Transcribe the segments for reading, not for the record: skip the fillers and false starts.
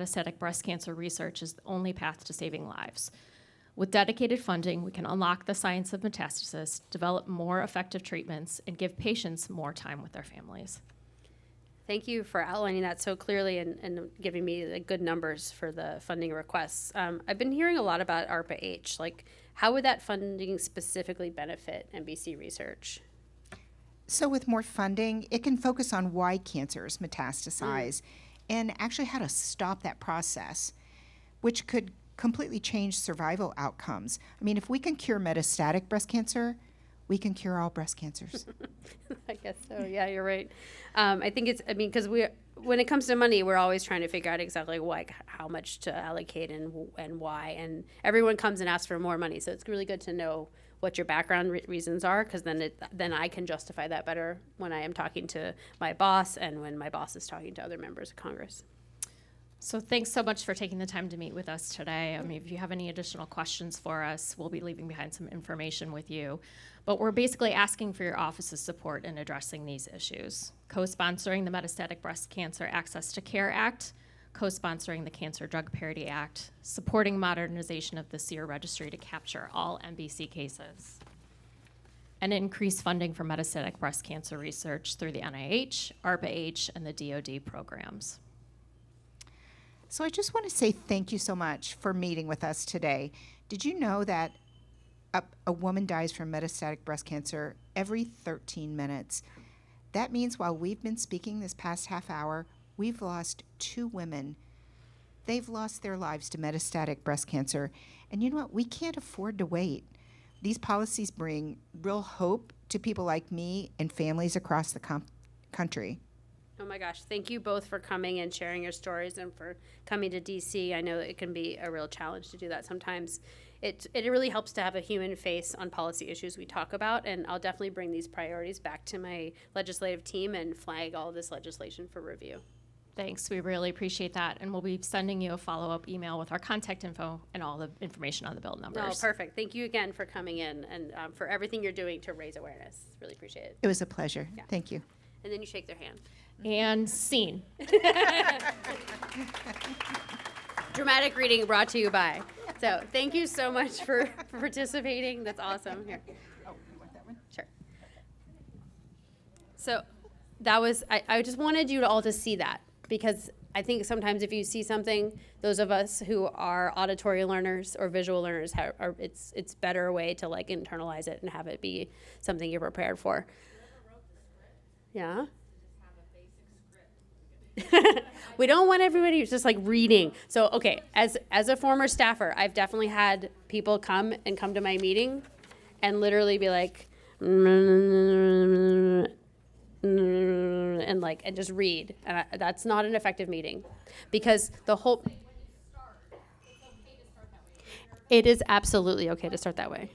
Metastatic breast cancer research is the only path to saving lives. With dedicated funding, we can unlock the science of metastasis, develop more effective treatments, and give patients more time with their families. Thank you for outlining that so clearly and giving me the good numbers for the funding requests. I've been hearing a lot about ARPA-H. Like, how would that funding specifically benefit MBC research? So with more funding, it can focus on why cancers metastasize and actually how to stop that process, which could completely change survival outcomes. I mean, if we can cure metastatic breast cancer, we can cure all breast cancers. I guess so. Yeah, you're right. I think because when it comes to money, we're always trying to figure out exactly how much to allocate and why. And everyone comes and asks for more money. So it's really good to know what your background reasons are, because then I can justify that better when I am talking to my boss and when my boss is talking to other members of Congress. So thanks so much for taking the time to meet with us today. I mean, if you have any additional questions for us, we'll be leaving behind some information with you. But we're basically asking for your office's support in addressing these issues. Co-sponsoring the Metastatic Breast Cancer Access to Care Act, co-sponsoring the Cancer Drug Parity Act, supporting modernization of the SEER registry to capture all MBC cases, and increase funding for metastatic breast cancer research through the NIH, ARPA-H, and the DoD programs. So I just want to say thank you so much for meeting with us today. Did you know that a woman dies from metastatic breast cancer every 13 minutes? That means while we've been speaking this past half hour, we've lost 2 women. They've lost their lives to metastatic breast cancer. And you know what? We can't afford to wait. These policies bring real hope to people like me and families across the country. Oh my gosh, thank you both for coming and sharing your stories and for coming to DC. I know it can be a real challenge to do that sometimes. It really helps to have a human face on policy issues we talk about, and I'll definitely bring these priorities back to my legislative team and flag all this legislation for review. Thanks, we really appreciate that, and we'll be sending you a follow-up email with our contact info and all the information on the bill numbers. Oh, perfect. Thank you again for coming in and for everything you're doing to raise awareness. Really appreciate it. It was a pleasure. Yeah. Thank you. And then you shake their hand. And scene. Dramatic reading brought to you by. So thank you so much for participating. That's awesome. Here. Oh, you want that one? Sure. So that was, I just wanted you all to see that, because I think sometimes if you see something, those of us who are auditory learners or visual learners, it's better a way to like internalize it and have it be something you're prepared for. Yeah. We don't want everybody just like reading. So, okay, as a former staffer, I've definitely had people come to my meeting and literally be like, and just read. And that's not an effective meeting, because the whole, it is absolutely okay to start that way.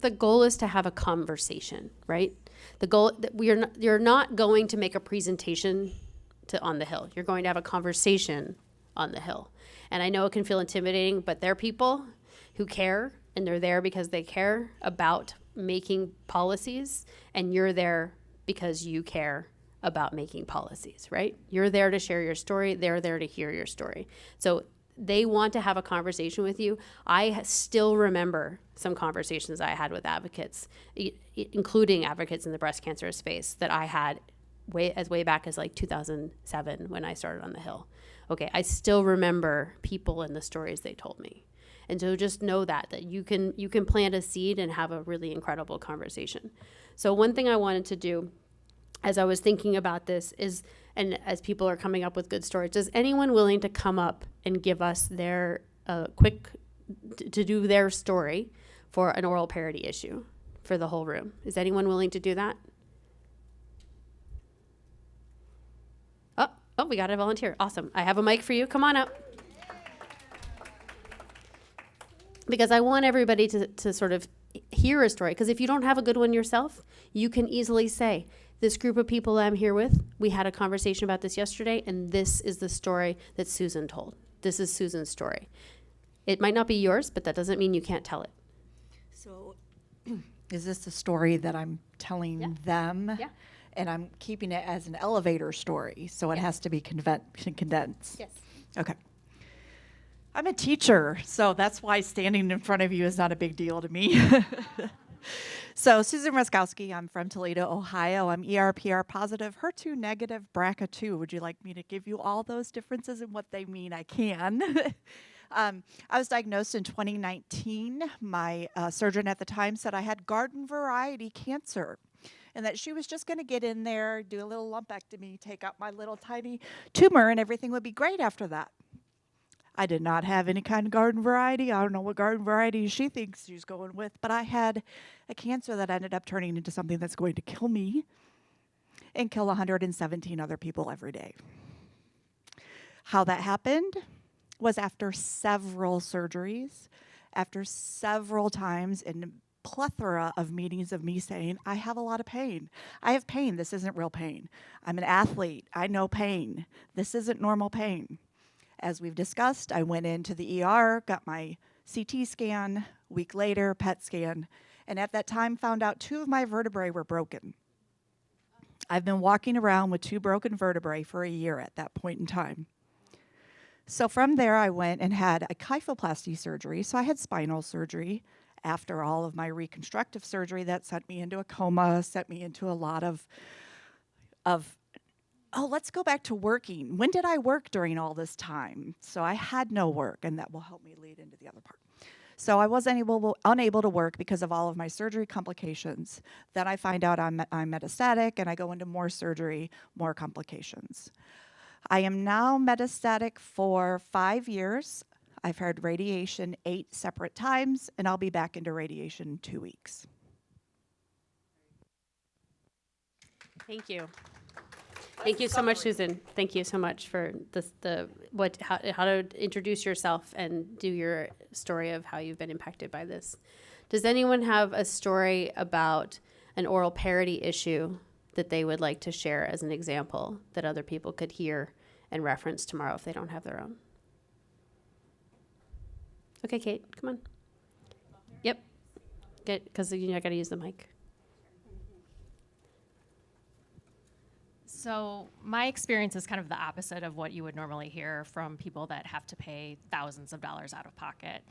The goal is to have a conversation, right? The goal that you're not going to make a presentation on the Hill. You're going to have a conversation on the Hill. And I know it can feel intimidating, but they're people who care, and they're there because they care about making policies, and you're there because you care about making policies, right? You're there to share your story. They're there to hear your story. So they want to have a conversation with you. I still remember some conversations I had with advocates, including advocates in the breast cancer space, that I had way back as like 2007 when I started on the Hill. Okay, I still remember people and the stories they told me. And so just know that you can plant a seed and have a really incredible conversation. So one thing I wanted to do as I was thinking about this is, and as people are coming up with good stories, is anyone willing to come up and give us their to do their story for an oral parity issue for the whole room? Is anyone willing to do that? Oh, we got a volunteer. Awesome. I have a mic for you. Come on up. Because I want everybody to sort of hear a story. Because if you don't have a good one yourself, you can easily say, this group of people I'm here with, we had a conversation about this yesterday, and this is the story that Susan told. This is Susan's story. It might not be yours, but that doesn't mean you can't tell it. So is this a story that I'm telling Yeah. them? Yeah. And I'm keeping it as an elevator story, so it Yes. has to be condensed. Yes. Okay. I'm a teacher, so that's why standing in front of you is not a big deal to me. So Susan Ruskowski, I'm from Toledo, Ohio. I'm ER/PR positive, HER2 negative, BRCA2. Would you like me to give you all those differences and what they mean? I can. I was diagnosed in 2019. My surgeon at the time said I had garden variety cancer and that she was just going to get in there, do a little lumpectomy, take out my little tiny tumor, and everything would be great after that. I did not have any kind of garden variety. I don't know what garden variety she thinks she's going with, but I had a cancer that ended up turning into something that's going to kill me and kill 117 other people every day. How that happened was after several surgeries, after several times in plethora of meetings of me saying, I have a lot of pain. I have pain. This isn't real pain. I'm an athlete. I know pain. This isn't normal pain. As we've discussed, I went into the ER, got my CT scan, a week later, PET scan, and at that time found out 2 of my vertebrae were broken. I've been walking around with 2 broken vertebrae for a year at that point in time. So from there, I went and had a kyphoplasty surgery. So I had spinal surgery after all of my reconstructive surgery that sent me into a coma, sent me into a lot of oh, let's go back to working. When did I work during all this time? So I had no work, and that will help me lead into the other part. So I was unable to work because of all of my surgery complications. Then I find out I'm metastatic, and I go into more surgery, more complications. I am now metastatic for 5 years. I've had radiation 8 separate times, and I'll be back into radiation in 2 weeks. Thank you. Thank you so much, Susan. Thank you so much for how to introduce yourself and do your story of how you've been impacted by this. Does anyone have a story about an oral parity issue that they would like to share as an example that other people could hear and reference tomorrow if they don't have their own? Okay, Kate, come on. Yep. Good, because I got to use the mic. So my experience is kind of the opposite of what you would normally hear from people that have to pay thousands of dollars out of pocket.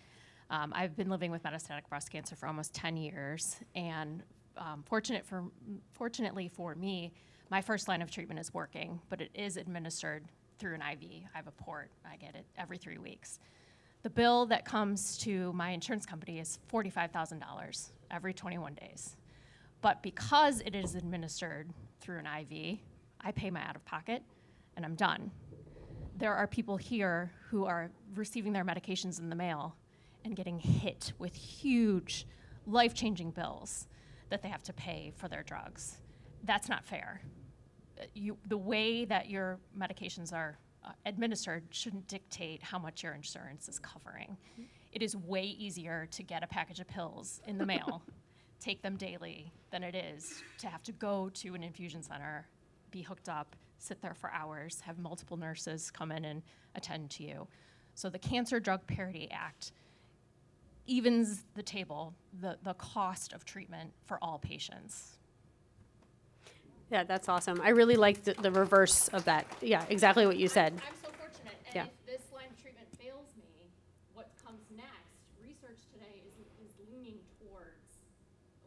I've been living with metastatic breast cancer for almost 10 years, and fortunately for me, my first line of treatment is working, but it is administered through an IV. I have a port. I get it every 3 weeks. The bill that comes to my insurance company is $45,000 every 21 days. But because it is administered through an IV, I pay my out-of-pocket, and I'm done. There are people here who are receiving their medications in the mail and getting hit with huge, life-changing bills that they have to pay for their drugs. That's not fair. The way that your medications are administered shouldn't dictate how much your insurance is covering. It is way easier to get a package of pills in the mail, take them daily, than it is to have to go to an infusion center, be hooked up, sit there for hours, have multiple nurses come in and attend to you. So the Cancer Drug Parity Act evens the table, the cost of treatment for all patients. Yeah, that's awesome. I really like the reverse of that. Yeah, exactly what you said. I'm so fortunate, and Yeah. if this line of treatment fails me, what comes next, research today is leaning towards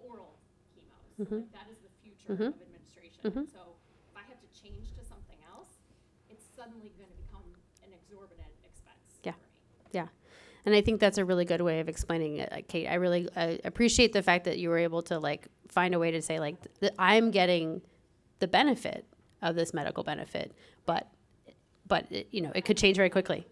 oral chemos. Like that is the future of administration. So if I have to change to something else, it's suddenly going to become an exorbitant expense Yeah. for me. Yeah. And I think that's a really good way of explaining it, Kate. I really appreciate the fact that you were able to find a way to say I'm getting the benefit of this medical benefit, but it, it could change very quickly.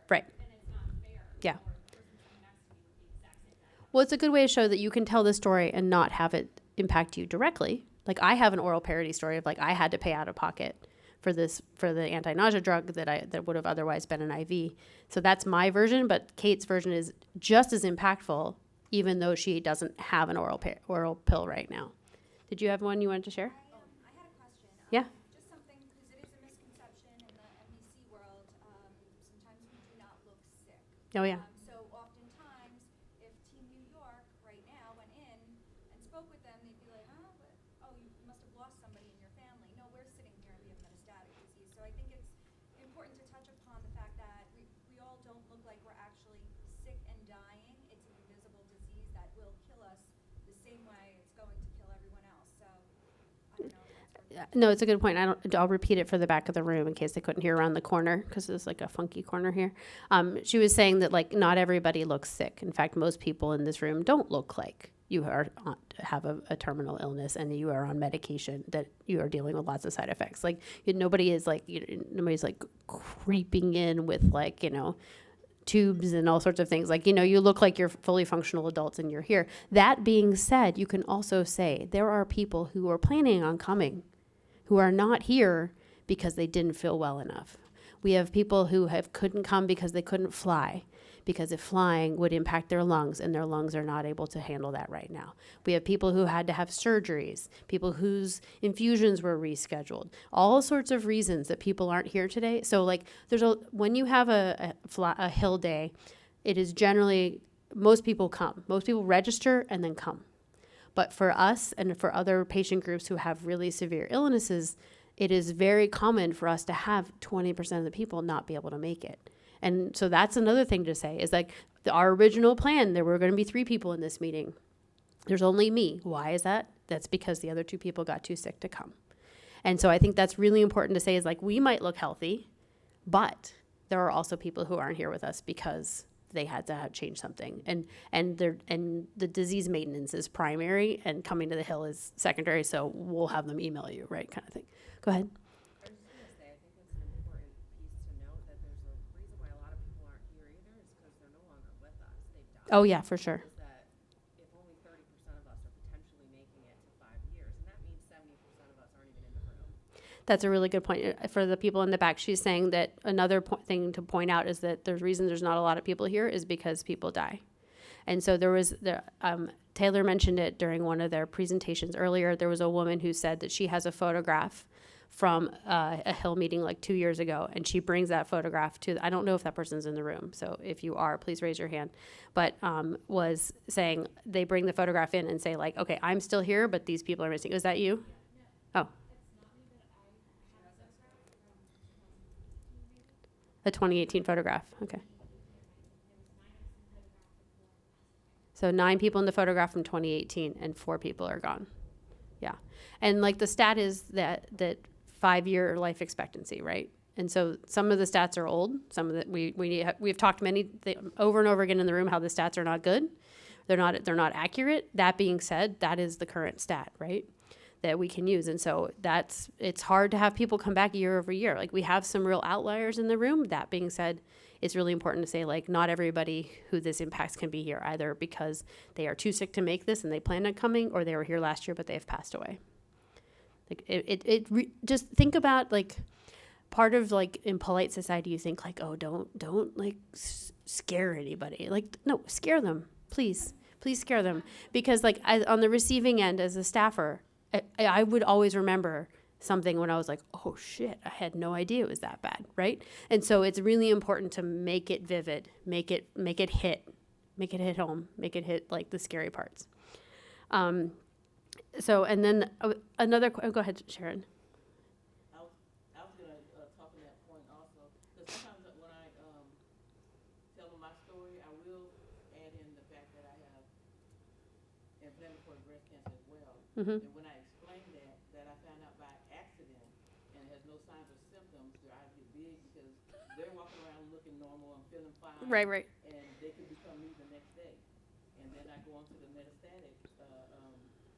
Right. And it's not fair. Yeah. For the person sitting next to me with the exact same diagnosis. Well, it's a good way to show that you can tell the story and not have it impact you directly. Like I have an oral parity story of I had to pay out of pocket for the anti-nausea drug that would have otherwise been an IV. So that's my version, but Kate's version is just as impactful, even though she doesn't have an oral pill right now. Did you have one you wanted to share? I had a question. Yeah. Just something, because it is a misconception in the MDC world. Sometimes we do not look sick. Oh yeah. So oftentimes, if Team New York right now went in and spoke with important to touch upon the fact that we all don't look like we're actually sick and dying. It's an invisible disease that will kill us the same way it's going to kill everyone else. So I don't know if that's No, it's a good point. I'll repeat it for the back of the room in case they couldn't hear around the corner because there's like a funky corner here. She was saying that like not everybody looks sick. In fact, most people in this room don't look like you have a terminal illness and you are on medication that you are dealing with lots of side effects. Like nobody's like creeping in with like, tubes and all sorts of things. Like, you look like you're fully functional adults and you're here. That being said, you can also say there are people who are planning on coming who are not here because they didn't feel well enough. We have people who couldn't come because they couldn't fly, because if flying would impact their lungs and their lungs are not able to handle that right now. We have people who had to have surgeries, people whose infusions were rescheduled, all sorts of reasons that people aren't here today. So like when you have a Hill day, it is generally, most people come. Most people register and then come. But for us and for other patient groups who have really severe illnesses, it is very common for us to have 20% of the people not be able to make it. And so that's another thing to say is like our original plan, there were going to be 3 people in this meeting. There's only me. Why is that? That's because the other 2 people got too sick to come. And so I think that's really important to say is like we might look healthy, but there are also people who aren't here with us because they had to change something. And the disease maintenance is primary and coming to the Hill is secondary. So we'll have them email you, right? Kind of thing. Go ahead. I was just going to say, I think it's an important piece to note that there's a reason why a lot of people aren't here either is because they're no longer with us. They've died. Oh, yeah, for sure. Is that if only 30% of us are potentially making it to 5 years, and that means 70% of us aren't even in the room. That's a really good point. For the people in the back, she's saying that another thing to point out is that the reason there's not a lot of people here is because people die. And so Taylor mentioned it during one of their presentations earlier. There was a woman who said that she has a photograph from a Hill meeting like 2 years ago, and she brings that photograph to, I don't know if that person's in the room, so if you are, please raise your hand, but was saying they bring the photograph in and say like, okay, I'm still here, but these people are missing. Was that you? Oh. A 2018 photograph, okay. So 9 people in the photograph from 2018 and 4 people are gone. Yeah. And like the stat is that 5-year life expectancy, right? And so some of the stats are old. Some of the we've talked over and over again in the room how the stats are not good. They're not accurate. That being said, that is the current stat, right? That we can use. And so it's hard to have people come back year over year. Like we have some real outliers in the room. That being said, it's really important to say like not everybody who this impacts can be here either because they are too sick to make this and they plan on coming, or they were here last year but they have passed away. Like just think about like part of like in polite society you think like, oh, don't like scare anybody. Like no, scare them, please scare them, because like on the receiving end as a staffer, I would always remember something when I was like, oh shit, I had no idea it was that bad, right? And so it's really important to make it vivid, make it hit home, make it hit like the scary parts. So and then another. Go ahead, Sharon. I was going to talk on that point also, because sometimes when I tell them my story, I will add in the fact that I have inflammatory breast cancer as well. Mm-hmm. And when I explain that I found out by accident and has no signs or symptoms, their eyes get big because they're walking around looking normal and feeling fine. Right. And they could become me the next day. And then I go on to the metastatic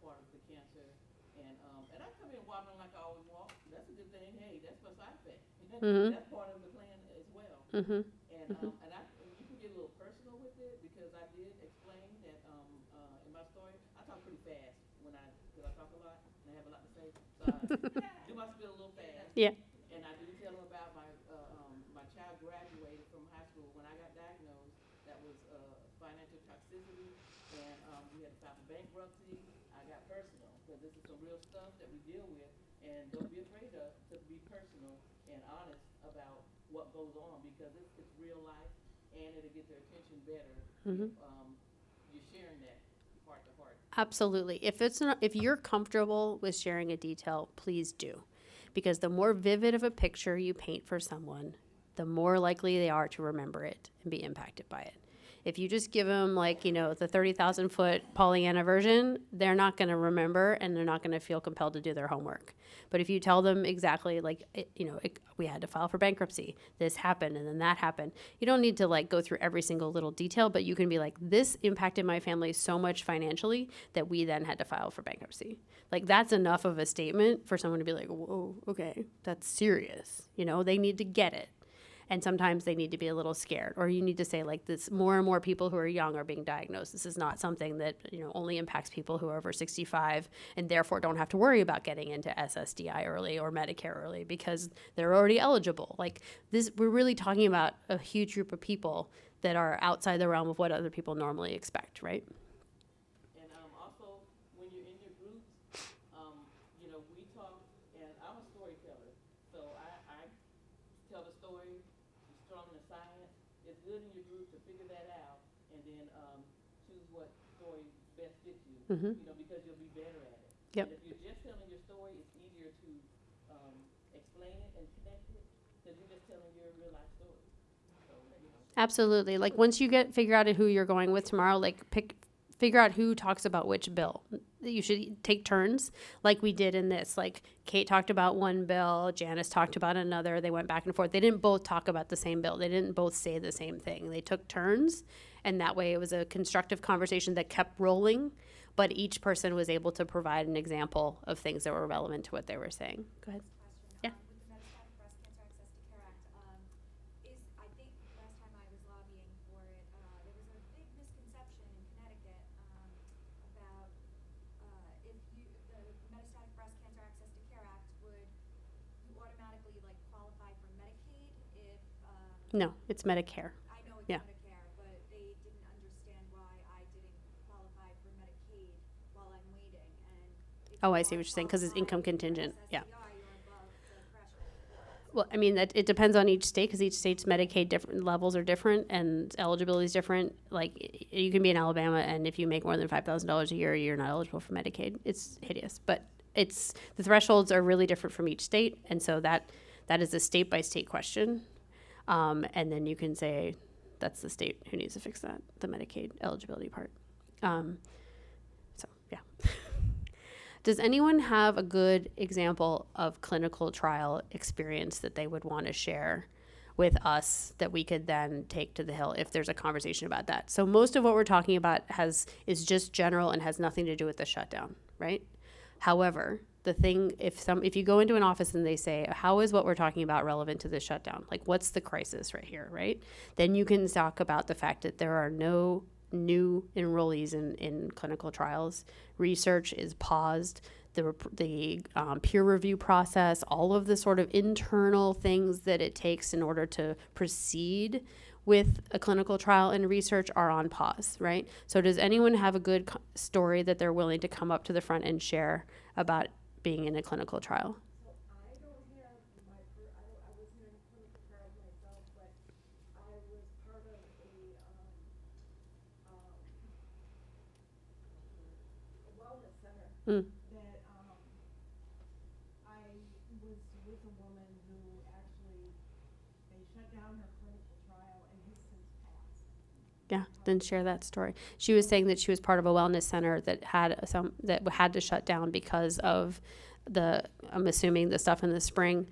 part of the cancer. And I come in wobbling like I always walk. That's a good thing. Hey, that's my side effect. Mm-hmm. That's part of the plan as well. Mm-hmm. And and you can get a little personal with it because I did explain that in my story I talk pretty fast because I talk a lot and I have a lot to say. So I do my spiel a little fast. Yeah. And I do tell them about my child graduated from high school. When I got diagnosed, that was financial toxicity, and we had to file for bankruptcy. I got personal because this is some real stuff that we deal with, and don't be afraid to be personal and honest about what goes on because it's real life, and it'll get their attention better if you're sharing that heart to heart. Absolutely. If you're comfortable with sharing a detail, please do. Because the more vivid of a picture you paint for someone, the more likely they are to remember it and be impacted by it. If you just give them like, the 30,000 foot Pollyanna version, they're not going to remember and they're not going to feel compelled to do their homework. But if you tell them exactly like, we had to file for bankruptcy, this happened and then that happened. You don't need to like go through every single little detail, but you can be like, this impacted my family so much financially that we then had to file for bankruptcy. Like that's enough of a statement for someone to be like, whoa, okay, that's serious. They need to get it. And sometimes they need to be a little scared, or you need to say like this, more and more people who are young are being diagnosed. This is not something that, only impacts people who are over 65 and therefore don't have to worry about getting into SSDI early or Medicare early because they're already eligible. Like this, we're really talking about a huge group of people that are outside the realm of what other people normally expect, right? And also, when you're in your groups, we talk, and I'm a storyteller, so I tell the story, you're strong in the science. It's good in your group to figure that out, and then choose what story best fits you, because you'll be better at it. Yep. And if you're just telling your story, it's easier to explain it and connect it, because you're just telling your real life story. So, Absolutely. Like once you figure out who you're going with tomorrow, like figure out who talks about which bill. You should take turns like we did in this. Like Kate talked about one bill, Janice talked about another. They went back and forth. They didn't both talk about the same bill. They didn't both say the same thing. They took turns, and that way it was a constructive conversation that kept rolling, but each person was able to provide an example of things that were relevant to what they were saying. Go ahead. Question. Yeah. With the Metastatic Breast Cancer Access to Care Act, I think last time I was lobbying for it, there was a big misconception in Connecticut about if the Metastatic Breast Cancer Access to Care Act you automatically like qualify for Medicaid if No, it's Medicare. I know it's Yeah. Medicare, but they didn't understand why I didn't qualify for Medicaid while I'm waiting. And if Oh, you I see what you're saying, 'cause it's qualify income for contingent. Yeah. SSDI, you're above the threshold. Well, I mean, that it depends on each state because each state's Medicaid different levels are different and eligibility is different. Like you can be in Alabama and if you make more than $5,000 a year, you're not eligible for Medicaid. It's hideous, but the thresholds are really different from each state, and so that is a state by state question. And then you can say that's the state who needs to fix that, the Medicaid eligibility part. So yeah. Does anyone have a good example of clinical trial experience that they would want to share with us that we could then take to the Hill if there's a conversation about that? So most of what we're talking about is just general and has nothing to do with the shutdown, right? However, the thing, if you go into an office and they say, how is what we're talking about relevant to the shutdown? Like, what's the crisis right here, right? Then you can talk about the fact that there are no new enrollees in clinical trials. Research is paused. The peer review process, all of the sort of internal things that it takes in order to proceed with a clinical trial and research are on pause, right? So does anyone have a good story that they're willing to come up to the front and share about being in a clinical trial? I don't have I wasn't in a clinical trial myself, but I was part of a wellness center Mm. that I was with a woman who actually, they shut down her clinical trial and has since passed. Yeah, then share that story. She was saying that she was part of a wellness center that had to shut down because of I'm assuming the stuff in the spring,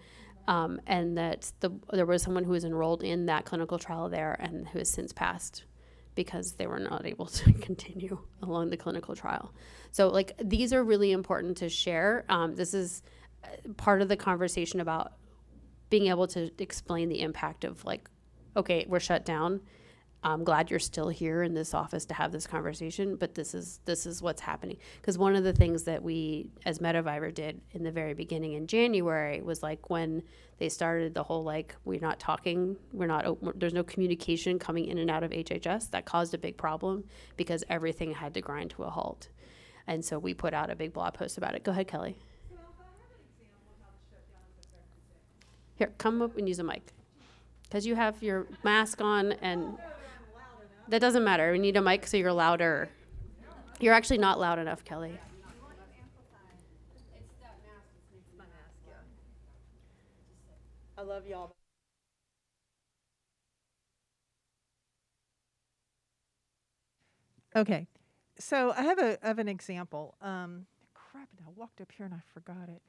and that there was someone who was enrolled in that clinical trial there and who has since passed because they were not able to continue along the clinical trial. So like these are really important to share. This is part of the conversation about being able to explain the impact of like, okay, we're shut down. I'm glad you're still here in this office to have this conversation, but this is what's happening. Because one of the things that we, as Metaviver, did in the very beginning in January was like when they started the whole like we're not talking, there's no communication coming in and out of HHS. That caused a big problem because everything had to grind to a halt, and so we put out a big blog post about it. Go ahead, Kelly. So if I have an example of how the shutdown has affected things. Here, come up and use a mic, because you have your mask on and. That doesn't matter. We need a mic so you're louder. You're actually not loud enough, Kelly. I love y'all. Okay, so I have an example. Crap, I walked up here and I forgot it.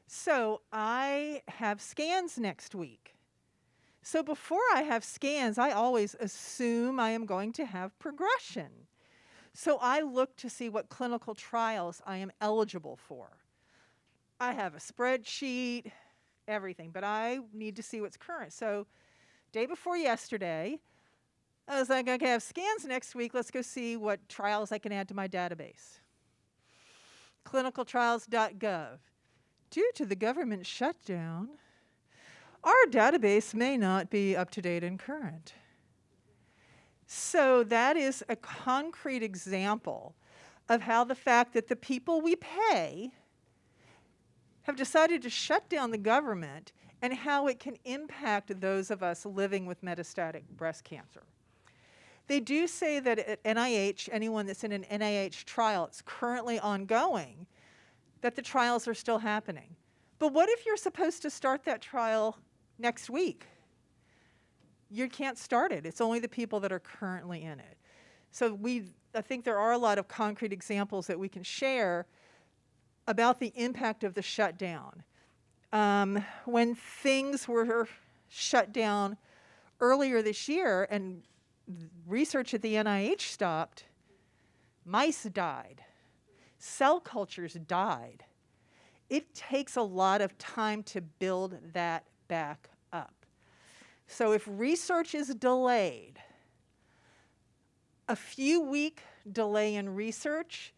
So I have scans next week. So before I have scans, I always assume I am going to have progression. So I look to see what clinical trials I am eligible for. I have a spreadsheet, everything, but I need to see what's current. So day before yesterday, I was like, okay, I have scans next week. Let's go see what trials I can add to my database. Clinicaltrials.gov. Due to the government shutdown, our database may not be up to date and current. So that is a concrete example of how the fact that the people we pay have decided to shut down the government and how it can impact those of us living with metastatic breast cancer. They do say that at NIH, anyone that's in an NIH trial, it's currently ongoing, that the trials are still happening. But what if you're supposed to start that trial next week? You can't start it. It's only the people that are currently in it. So I think there are a lot of concrete examples that we can share about the impact of the shutdown. When things were shut down earlier this year and research at the NIH stopped, mice died, cell cultures died. It takes a lot of time to build that back up. So if research is delayed, a few week delay in research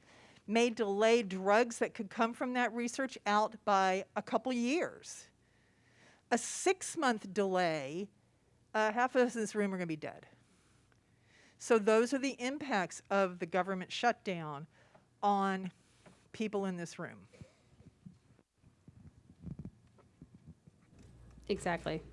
may delay drugs that could come from that research out by a couple years. A 6-month delay, half of us in this room are going to be dead. So those are the impacts of the government shutdown on people in this room. Exactly.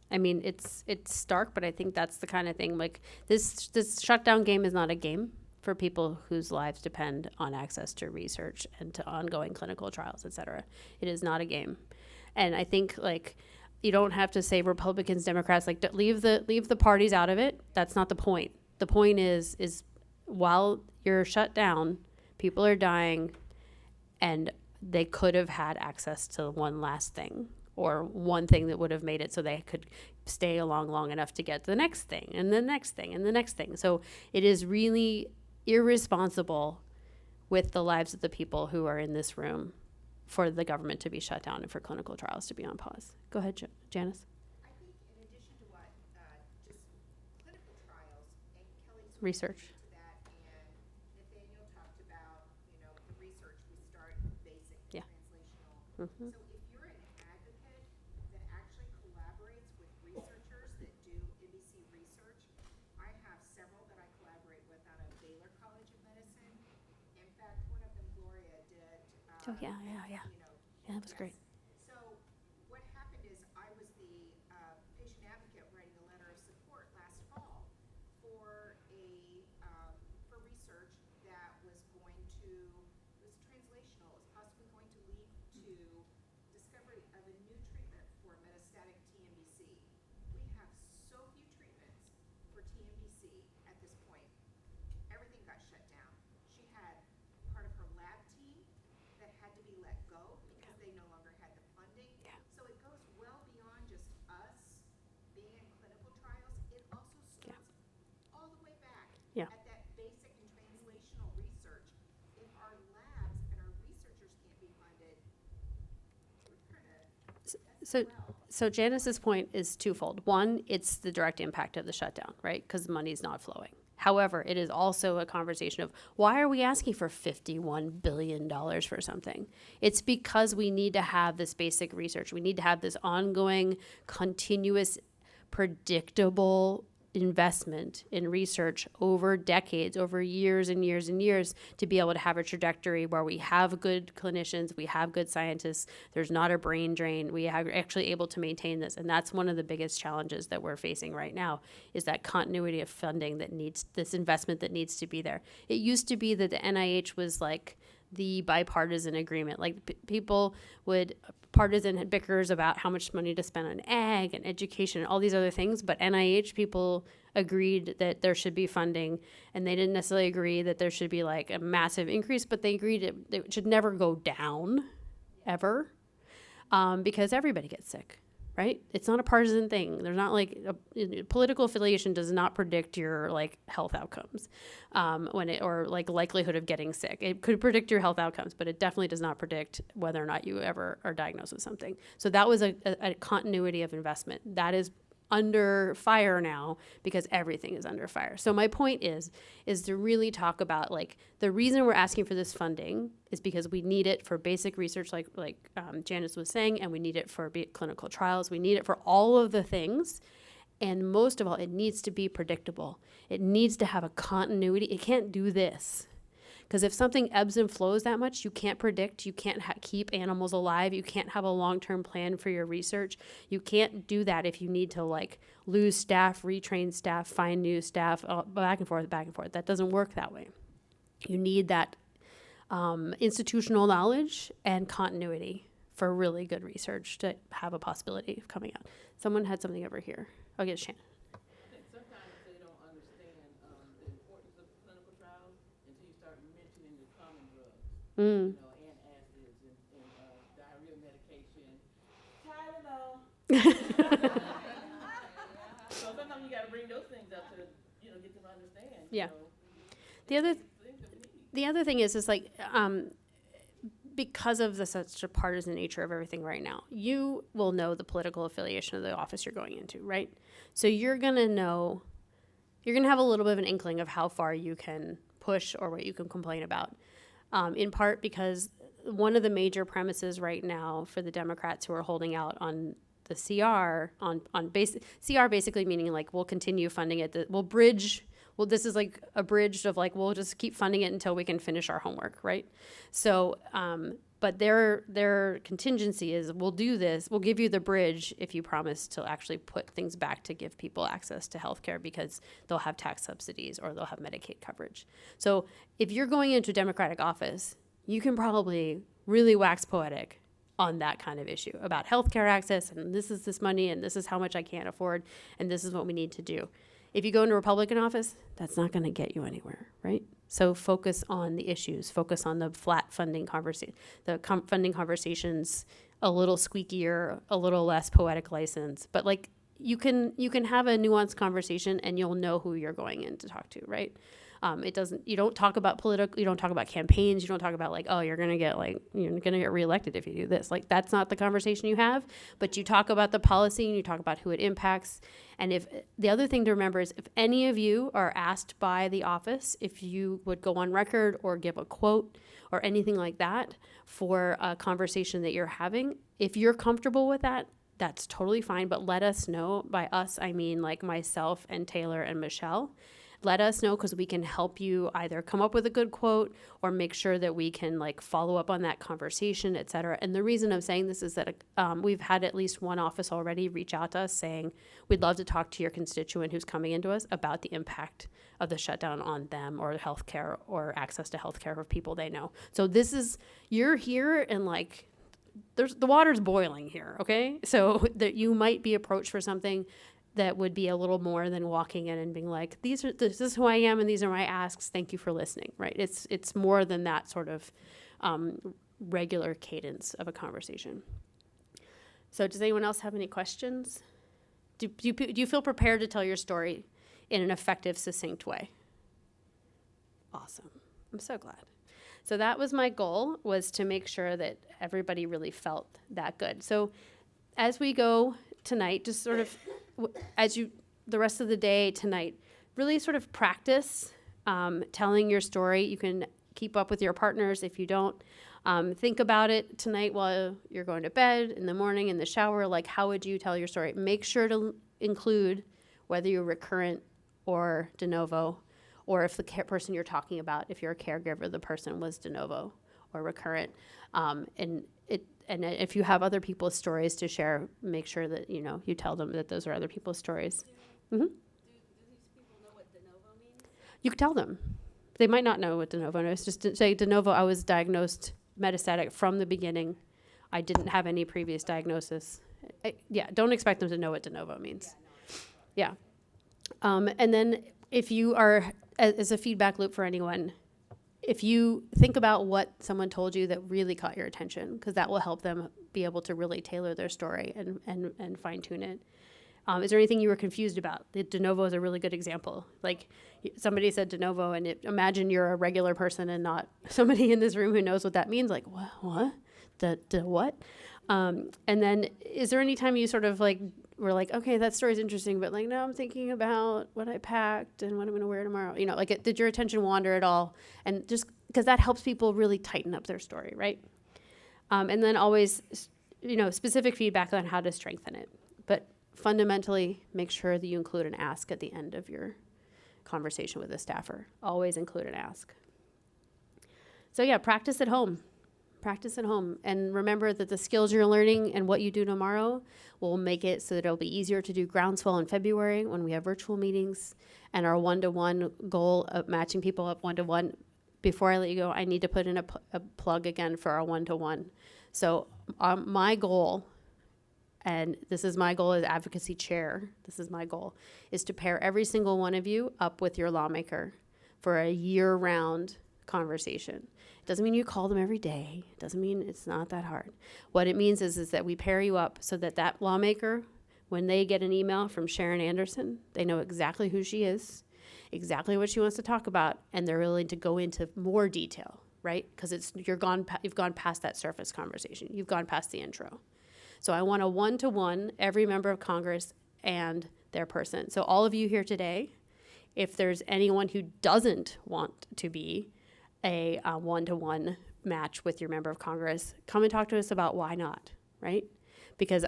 I mean, it's stark, but I think that's the kind of thing, like, this shutdown game is not a game for people whose lives depend on access to research and to ongoing clinical trials, et cetera. It is not a game. And I think, like, you don't have to say Republicans, Democrats, like, leave the parties out of it. That's not the point. The point is while you're shut down, people are dying, and they could have had access to one last thing, or one thing that would have made it so they could stay along long enough to get to the next thing and the next thing and the next thing. So it is really irresponsible with the lives of the people who are in this room for the government to be shut down and for clinical trials to be on pause. Go ahead, Janice. I think in addition to what just clinical trials, and Kelly sort of Research. alluded to that, and Nathaniel talked about, the research, we start basic and Yeah. translational. Mm-hmm. So if you're an advocate that actually collaborates with researchers that do NBC research, I have several that I collaborate with out of Baylor College of Medicine. In fact, one of them, Gloria, did. Oh, yeah. Yeah, that was Yes. great. So what happened is I was the patient advocate writing a letter of support last fall for for research that was going to, it was translational, it was possibly going to lead to discovery of a new treatment for metastatic TNBC. We have so few treatments for TNBC at this point. Everything got shut down. She had part of her lab team that had to be let go because they no longer had the funding. Yeah. So it goes well beyond just us being in clinical trials. It also starts all the way back Yeah. at that basic and translational research. If our labs and our researchers can't be funded, we're gonna So Janice's point is twofold. One, it's the direct impact of the shutdown, right? Because money's not flowing. However, it is also a conversation of why are we asking for $51 billion for something? It's because we need to have this basic research. We need to have this ongoing, continuous, predictable investment in research over decades, over years and years and years, to be able to have a trajectory where we have good clinicians, we have good scientists, there's not a brain drain, we are actually able to maintain this. And that's one of the biggest challenges that we're facing right now, is that continuity of funding that needs, this investment that needs to be there. It used to be that the NIH was like the bipartisan agreement. Like people would partisan bickers about how much money to spend on ag and education and all these other things, but NIH people agreed that there should be funding, and they didn't necessarily agree that there should be like a massive increase, but they agreed it should never go down ever, because everybody gets sick, right? It's not a partisan thing. There's not like political affiliation does not predict your like health outcomes, or like likelihood of getting sick. It could predict your health outcomes, but it definitely does not predict whether or not you ever are diagnosed with something. So that was a continuity of investment that is under fire now because everything is under fire. So my point is to really talk about like the reason we're asking for this funding is because we need it for basic research, like Janice was saying, and we need it for clinical trials. We need it for all of the things. And most of all, it needs to be predictable. It needs to have a continuity. It can't do this. Because if something ebbs and flows that much, you can't predict, you can't keep animals alive, you can't have a long-term plan for your research. You can't do that if you need to like lose staff, retrain staff, find new staff, back and forth. That doesn't work that way. You need that institutional knowledge and continuity for really good research to have a possibility of coming out. Someone had something over here. I'll get Shannon. I think sometimes they don't understand the importance of clinical trials until you start mentioning the common drugs, you know, antacids and diarrhea medication, Tylenol. So sometimes you got to bring those things up to, you know, get them to understand. Yeah. You know, The other thing is like, because of such a partisan nature of everything right now, you will know the political affiliation of the office you're going into, right? So you're going to have a little bit of an inkling of how far you can push or what you can complain about, in part because one of the major premises right now for the Democrats who are holding out on the CR, CR basically meaning like we'll continue funding it, we'll bridge. Well, this is like a bridge of like, we'll just keep funding it until we can finish our homework, right? So, but their contingency is we'll do this, we'll give you the bridge if you promise to actually put things back to give people access to healthcare because they'll have tax subsidies or they'll have Medicaid coverage. So if you're going into a Democratic office, you can probably really wax poetic on that kind of issue about healthcare access and this is this money and this is how much I can't afford and this is what we need to do. If you go into a Republican office, that's not going to get you anywhere, right? So focus on the issues, focus on the flat funding conversation, funding conversations, a little squeakier, a little less poetic license. But like you can have a nuanced conversation and you'll know who you're going in to talk to, right? You don't talk about you don't talk about campaigns, you don't talk about like, oh, you're gonna get reelected if you do this. Like that's not the conversation you have, but you talk about the policy and you talk about who it impacts. And if the other thing to remember is if any of you are asked by the office if you would go on record or give a quote or anything like that for a conversation that you're having, if you're comfortable with that, that's totally fine, but let us know. By us, I mean like myself and Taylor and Michelle. Let us know because we can help you either come up with a good quote or make sure that we can like follow up on that conversation, et cetera. And the reason I'm saying this is that we've had at least one office already reach out to us saying, we'd love to talk to your constituent who's coming into us about the impact of the shutdown on them or healthcare or access to healthcare for people they know. So you're here and like, the water's boiling here, okay? So that you might be approached for something that would be a little more than walking in and being like, this is who I am and these are my asks. Thank you for listening, right? It's more than that sort of regular cadence of a conversation. So does anyone else have any questions? Do you feel prepared to tell your story in an effective, succinct way? Awesome. I'm so glad. So that was my goal, was to make sure that everybody really felt that good. So as we go tonight, just sort of the rest of the day tonight, really sort of practice telling your story. You can keep up with your partners if you don't. Think about it tonight while you're going to bed, in the morning, in the shower, like how would you tell your story? Make sure to include whether you're recurrent or de novo, or if the person you're talking about, if you're a caregiver, the person was de novo or recurrent. And if you have other people's stories to share, make sure that you tell them that those are other people's stories. Do these people know what de novo means? You can tell them. They might not know what de novo is. Just to say de novo, I was diagnosed metastatic from the beginning. I didn't have any previous diagnosis. Yeah, don't expect them to know what de novo means. Yeah. And then if you are, as a feedback loop for anyone, if you think about what someone told you that really caught your attention, because that will help them be able to really tailor their story and fine tune it. Is there anything you were confused about? The de novo is a really good example. Like somebody said de novo, and imagine you're a regular person and not somebody in this room who knows what that means. Like, what? The what? And then is there any time you sort of like were like, okay, that story's interesting, but like, now I'm thinking about what I packed and what I'm going to wear tomorrow. You know, like, did your attention wander at all? And just because that helps people really tighten up their story, right? And then always, specific feedback on how to strengthen it. But fundamentally, make sure that you include an ask at the end of your conversation with a staffer. Always include an ask. So yeah, practice at home. Practice at home. And remember that the skills you're learning and what you do tomorrow will make it so that it'll be easier to do groundswell in February when we have virtual meetings and our one-to-one goal of matching people up one-to-one. Before I let you go, I need to put in a plug again for our one-to-one. So my goal, and this is my goal as advocacy chair, this is my goal, is to pair every single one of you up with your lawmaker for a year-round conversation. It doesn't mean you call them every day. It doesn't mean it's not that hard. What it means is that we pair you up so that lawmaker, when they get an email from Sharon Anderson, they know exactly who she is, exactly what she wants to talk about, and they're willing to go into more detail, right? Because you've gone past that surface conversation. You've gone past the intro. So I want a one-to-one, every member of Congress and their person. So all of you here today, if there's anyone who doesn't want to be a one-to-one match with your member of Congress, come and talk to us about why not, right? Because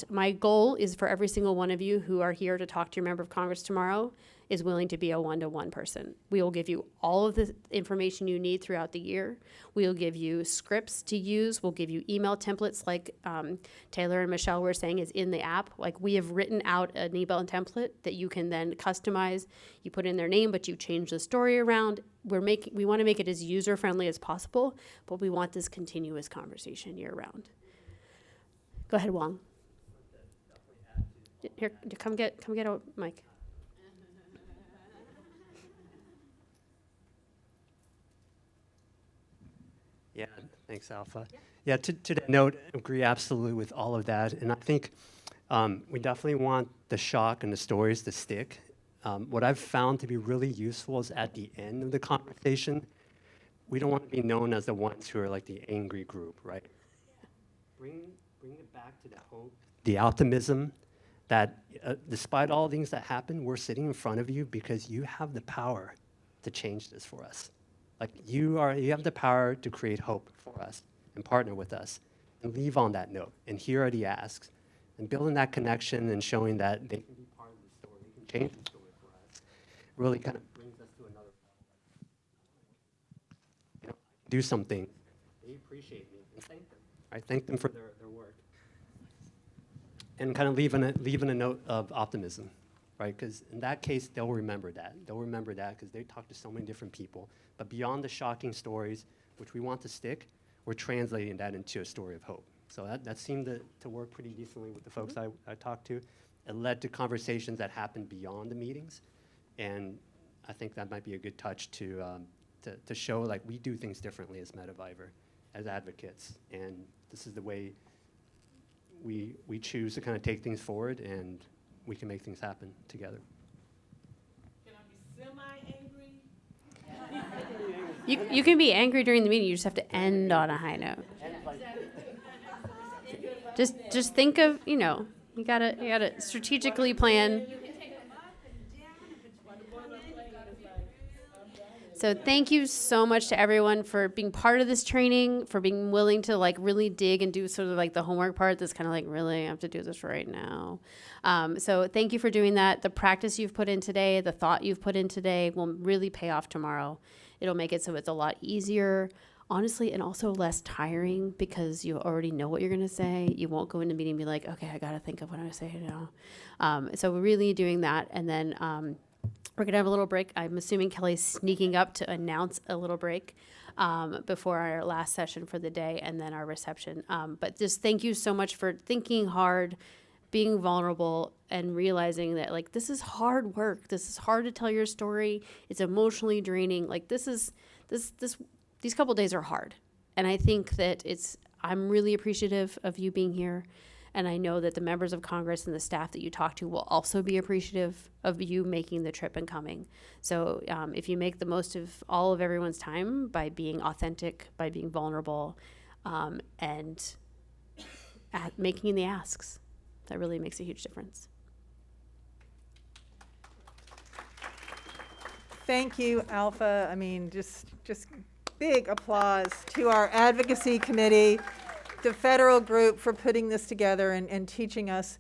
my goal is for every single one of you who are here to talk to your member of Congress tomorrow is willing to be a one-to-one person. We will give you all of the information you need throughout the year. We'll give you scripts to use. We'll give you email templates like Taylor and Michelle were saying is in the app. Like, we have written out an email template that you can then customize. You put in their name, but you change the story around. We want to make it as user-friendly as possible, but we want this continuous conversation year-round. Go ahead, Wong. Here, come get a mic. Yeah, thanks, Alpha. Yeah, to that note, I agree absolutely with all of that. And I think we definitely want the shock and the stories to stick. What I've found to be really useful is at the end of the conversation, we don't want to be known as the ones who are like the angry group, right? Bring it back to the hope, the optimism that despite all things that happen, we're sitting in front of you because you have the power to change this for us. Like, you have the power to create hope for us and partner with us and leave on that note. And here are the asks. And building that connection and showing that they can be part of the story, can change the story for us, really kind of brings us to another level. Do something. They appreciate me and thank them. Right? Thank them for their work. And kind of leaving a note of optimism. Right, because in that case, they'll remember that. They'll remember that because they talk to so many different people. But beyond the shocking stories, which we want to stick, we're translating that into a story of hope. So that seemed to work pretty decently with the folks I talked to. It led to conversations that happened beyond the meetings. And I think that might be a good touch to show, like, we do things differently as Metaviver, as advocates. And this is the way we choose to kind of take things forward, and we can make things happen together. Can I be semi-angry? You can be angry during the meeting. You just have to end on a high note. Just think of, you gotta strategically plan. So thank you so much to everyone for being part of this training, for being willing to like really dig and do sort of like the homework part that's kind of like, really, I have to do this right now. So thank you for doing that. The practice you've put in today, the thought you've put in today will really pay off tomorrow. It'll make it so it's a lot easier, honestly, and also less tiring because you already know what you're going to say. You won't go into the meeting and be like, okay, I got to think of what I'm going to say now. So we're really doing that. And then we're going to have a little break. I'm assuming Kelly's sneaking up to announce a little break. before our last session for the day and then our reception. But just thank you so much for thinking hard, being vulnerable, and realizing that like this is hard work. This is hard to tell your story. It's emotionally draining. Like these couple days are hard. And I think that I'm really appreciative of you being here. And I know that the members of Congress and the staff that you talk to will also be appreciative of you making the trip and coming. So if you make the most of all of everyone's time by being authentic, by being vulnerable, and making the asks, that really makes a huge difference. Thank you, Alpha. I mean, just big applause to our advocacy committee, the federal group, for putting this together and teaching us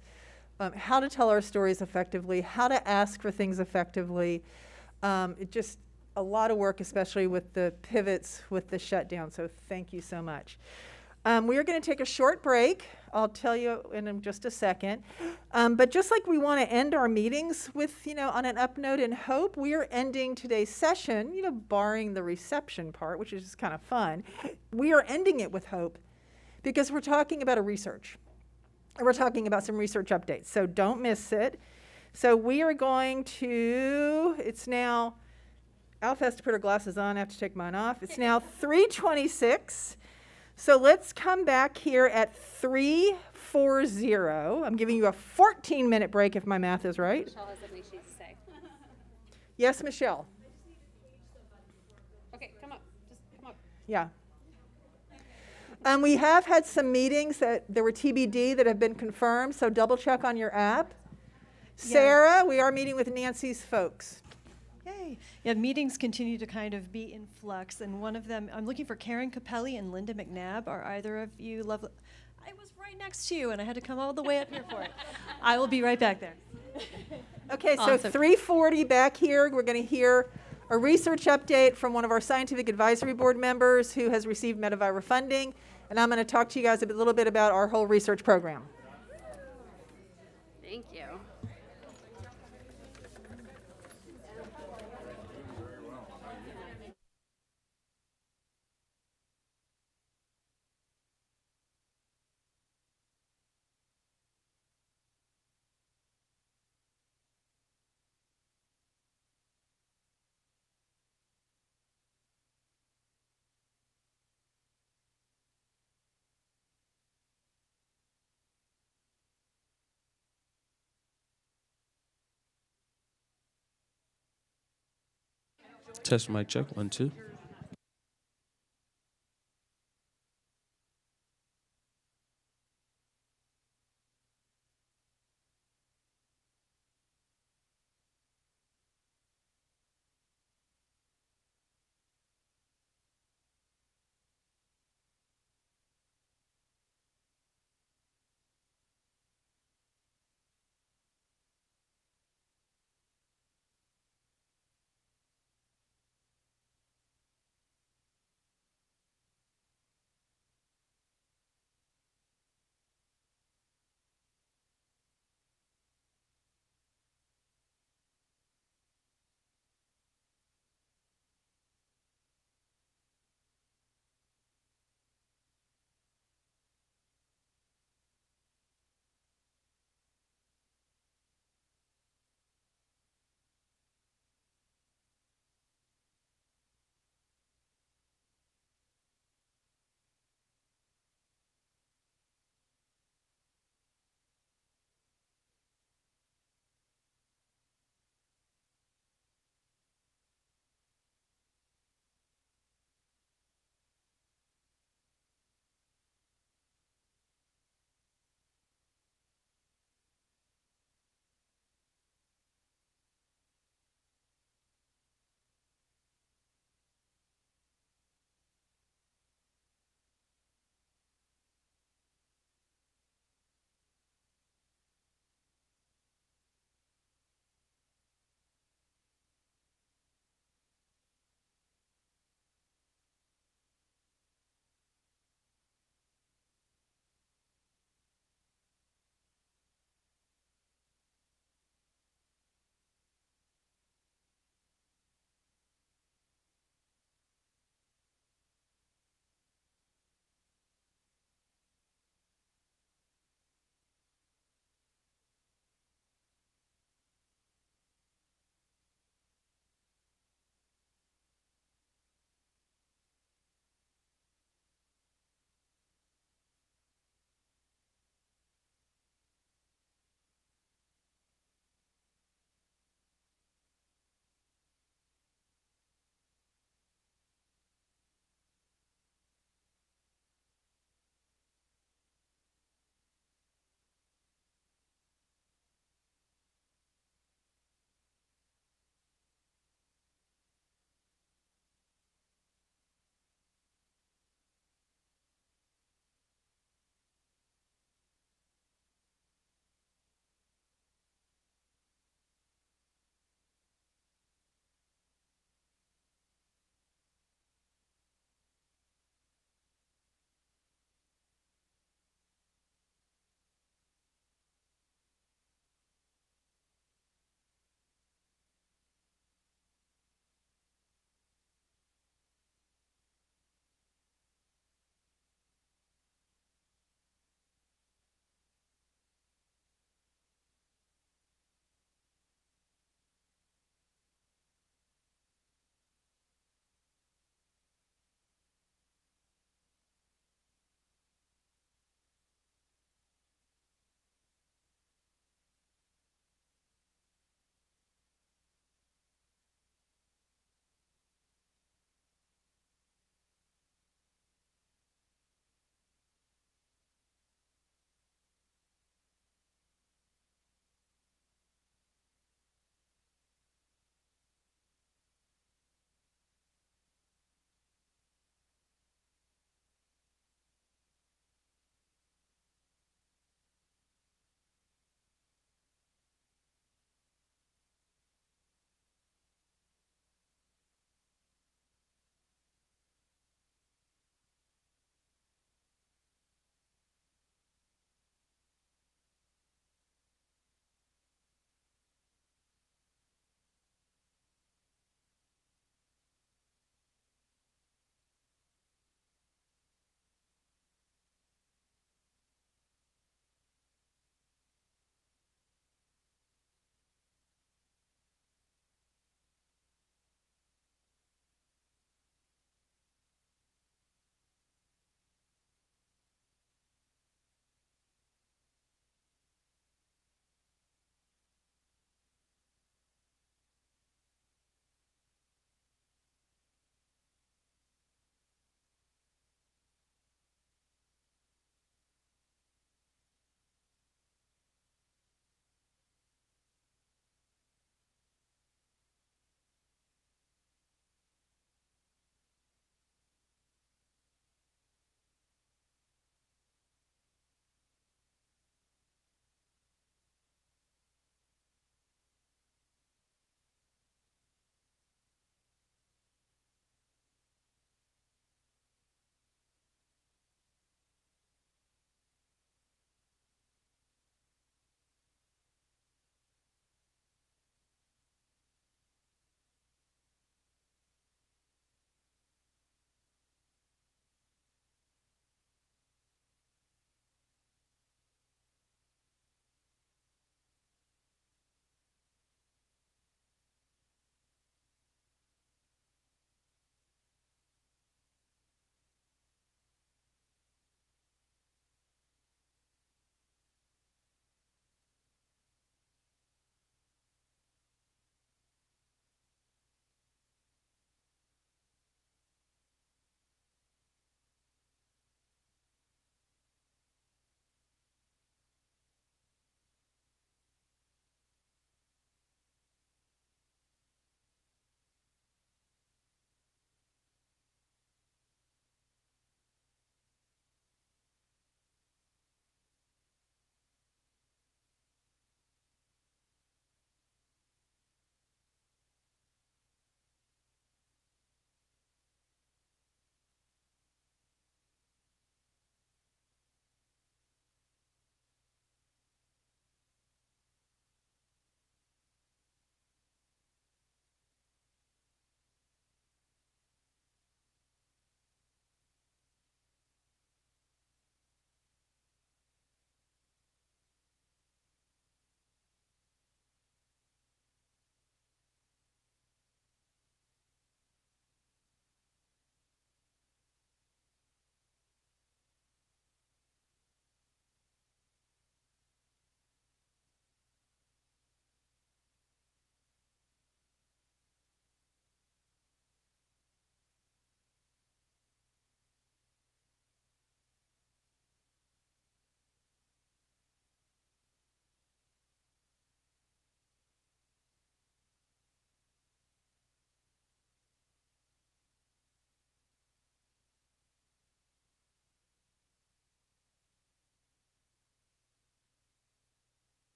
how to tell our stories effectively, how to ask for things effectively. It just a lot of work, especially with the pivots with the shutdown. So thank you so much. We are going to take a short break. I'll tell you in just a second. But just like we want to end our meetings with, on an up note and hope, we are ending today's session, barring the reception part, which is just kind of fun. We are ending it with hope because we're talking about a research. We're talking about some research updates, so don't miss it. So we are going to, it's now, Alpha has to put her glasses on, I have to take mine off. It's now 3:26. So let's come back here at 3:40. I'm giving you a 14-minute break if my math is right. Michelle has something she needs to say. Yes, Michelle? Okay, come up. Just come up. Yeah. We have had some meetings that there were TBD that have been confirmed, so double check on your app. Sarah, we are meeting with Nancy's folks. Yay. Yeah, meetings continue to kind of be in flux, and one of them, I'm looking for Karen Capelli and Linda McNabb. Are either of you lovely? I was right next to you, and I had to come all the way up here for it. I will be right back there. Okay, so Awesome. 3:40 back here, we're going to hear a research update from one of our scientific advisory board members who has received Metavira funding, and I'm going to talk to you guys a little bit about our whole research program. Thank you. Test mic check, 1, 2.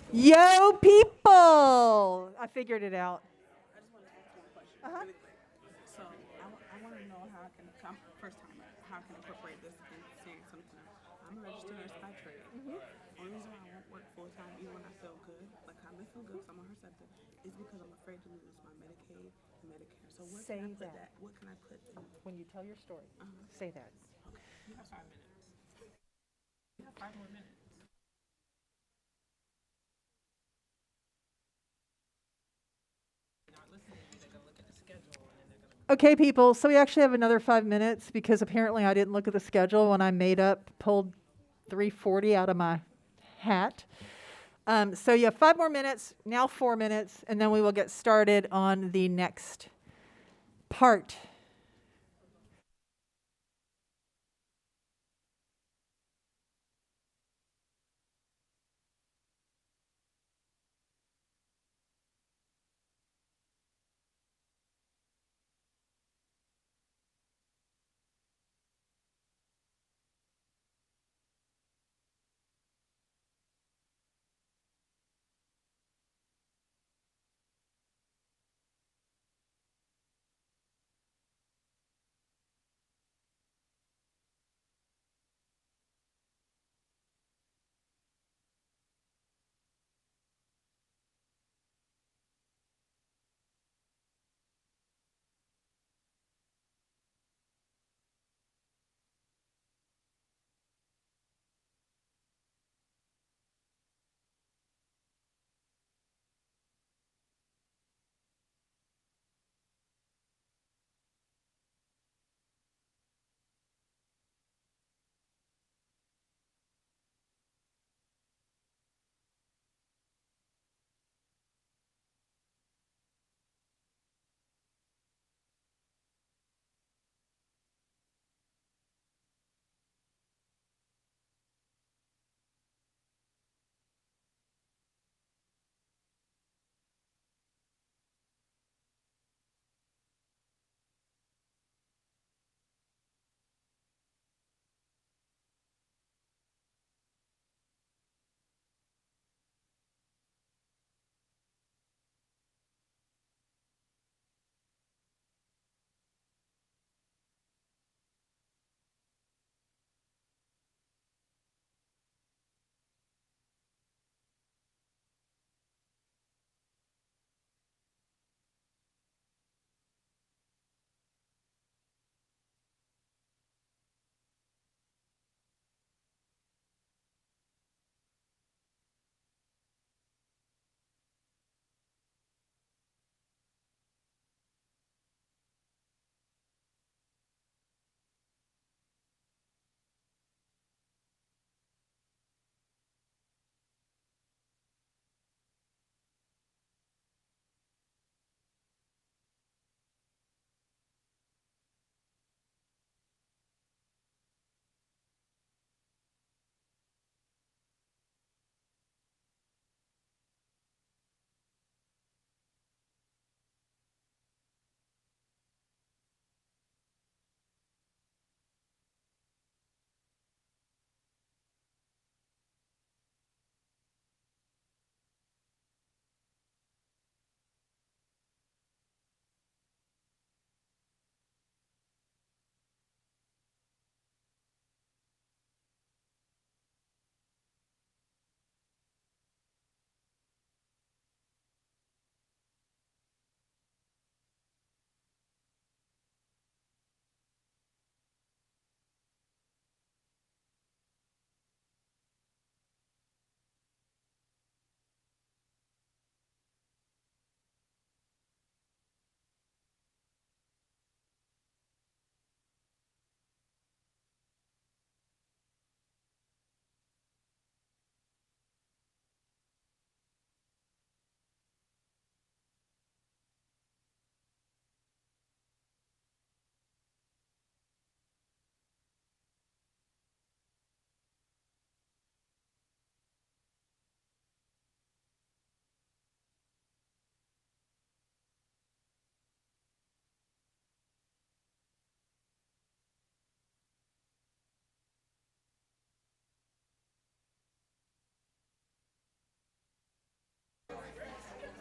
Yo, people! I figured it out. I just want to ask you a question really quick. So I want to know how I can, first time, how I can incorporate this in saying something. I'm a registered nurse by trade. Only reason why I won't work full time even when I feel good, like I'm gonna feel good, 'cause I'm on Herceptin, is because I'm afraid to lose my Medicaid and Medicare. So what can I put that? What can I put in? When you tell your story, say that. Okay, you have 5 minutes. You have 5 more minutes. Okay, people, so we actually have another 5 minutes because apparently I didn't look at the schedule when I pulled 3:40 out of my hat. So you have 5 more minutes, now 4 minutes, and then we will get started on the next part.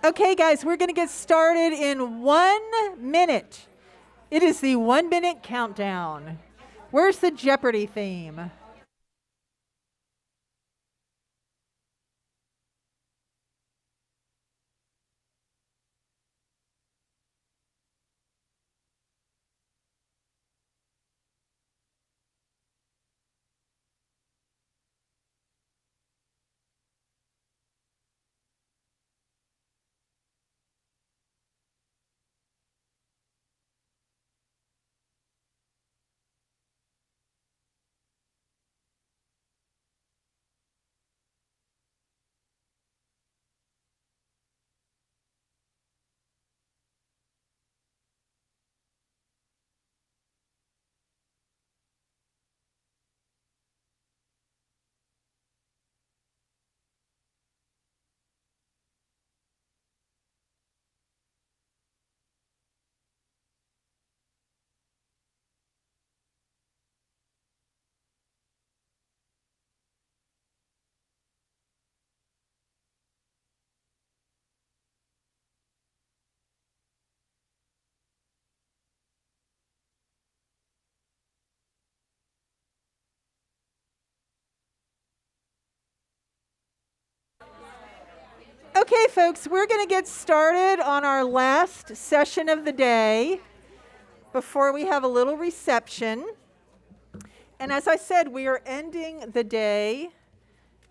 Okay, guys, we're going to get started in 1 minute. It is the 1 minute countdown. Where's the Jeopardy theme? Okay, folks, we're going to get started on our last session of the day before we have a little reception. And as I said, we are ending the day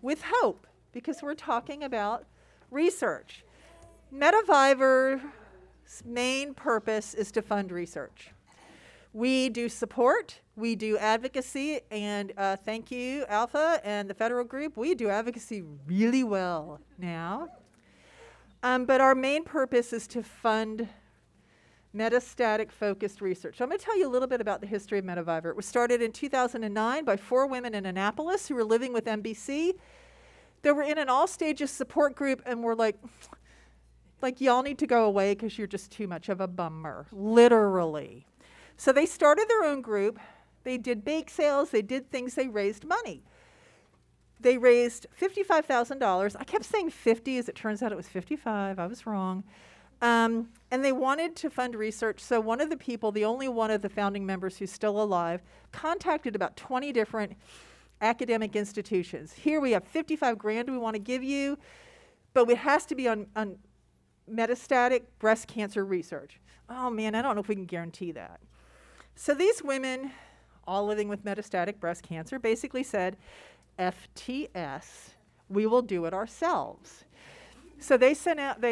with hope because we're talking about research. Metaviver's main purpose is to fund research. We do support, we do advocacy, and thank you, Alpha and the federal group. We do advocacy really well now. But our main purpose is to fund metastatic focused research. So I'm going to tell you a little bit about the history of Metaviver. It was started in 2009 by 4 women in Annapolis who were living with MBC. They were in an all stages support group and were like y'all need to go away because you're just too much of a bummer, literally. So they started their own group. They did bake sales. They did things. They raised money. They raised $55,000. I kept saying 50. As it turns out, it was 55. I was wrong. And they wanted to fund research. So one of the people, the only one of the founding members who's still alive, contacted about 20 different academic institutions. Here we have 55 grand we want to give you, but it has to be on metastatic breast cancer research. Oh man, I don't know if we can guarantee that. So these women, all living with metastatic breast cancer, basically said, FTS, we will do it ourselves. So they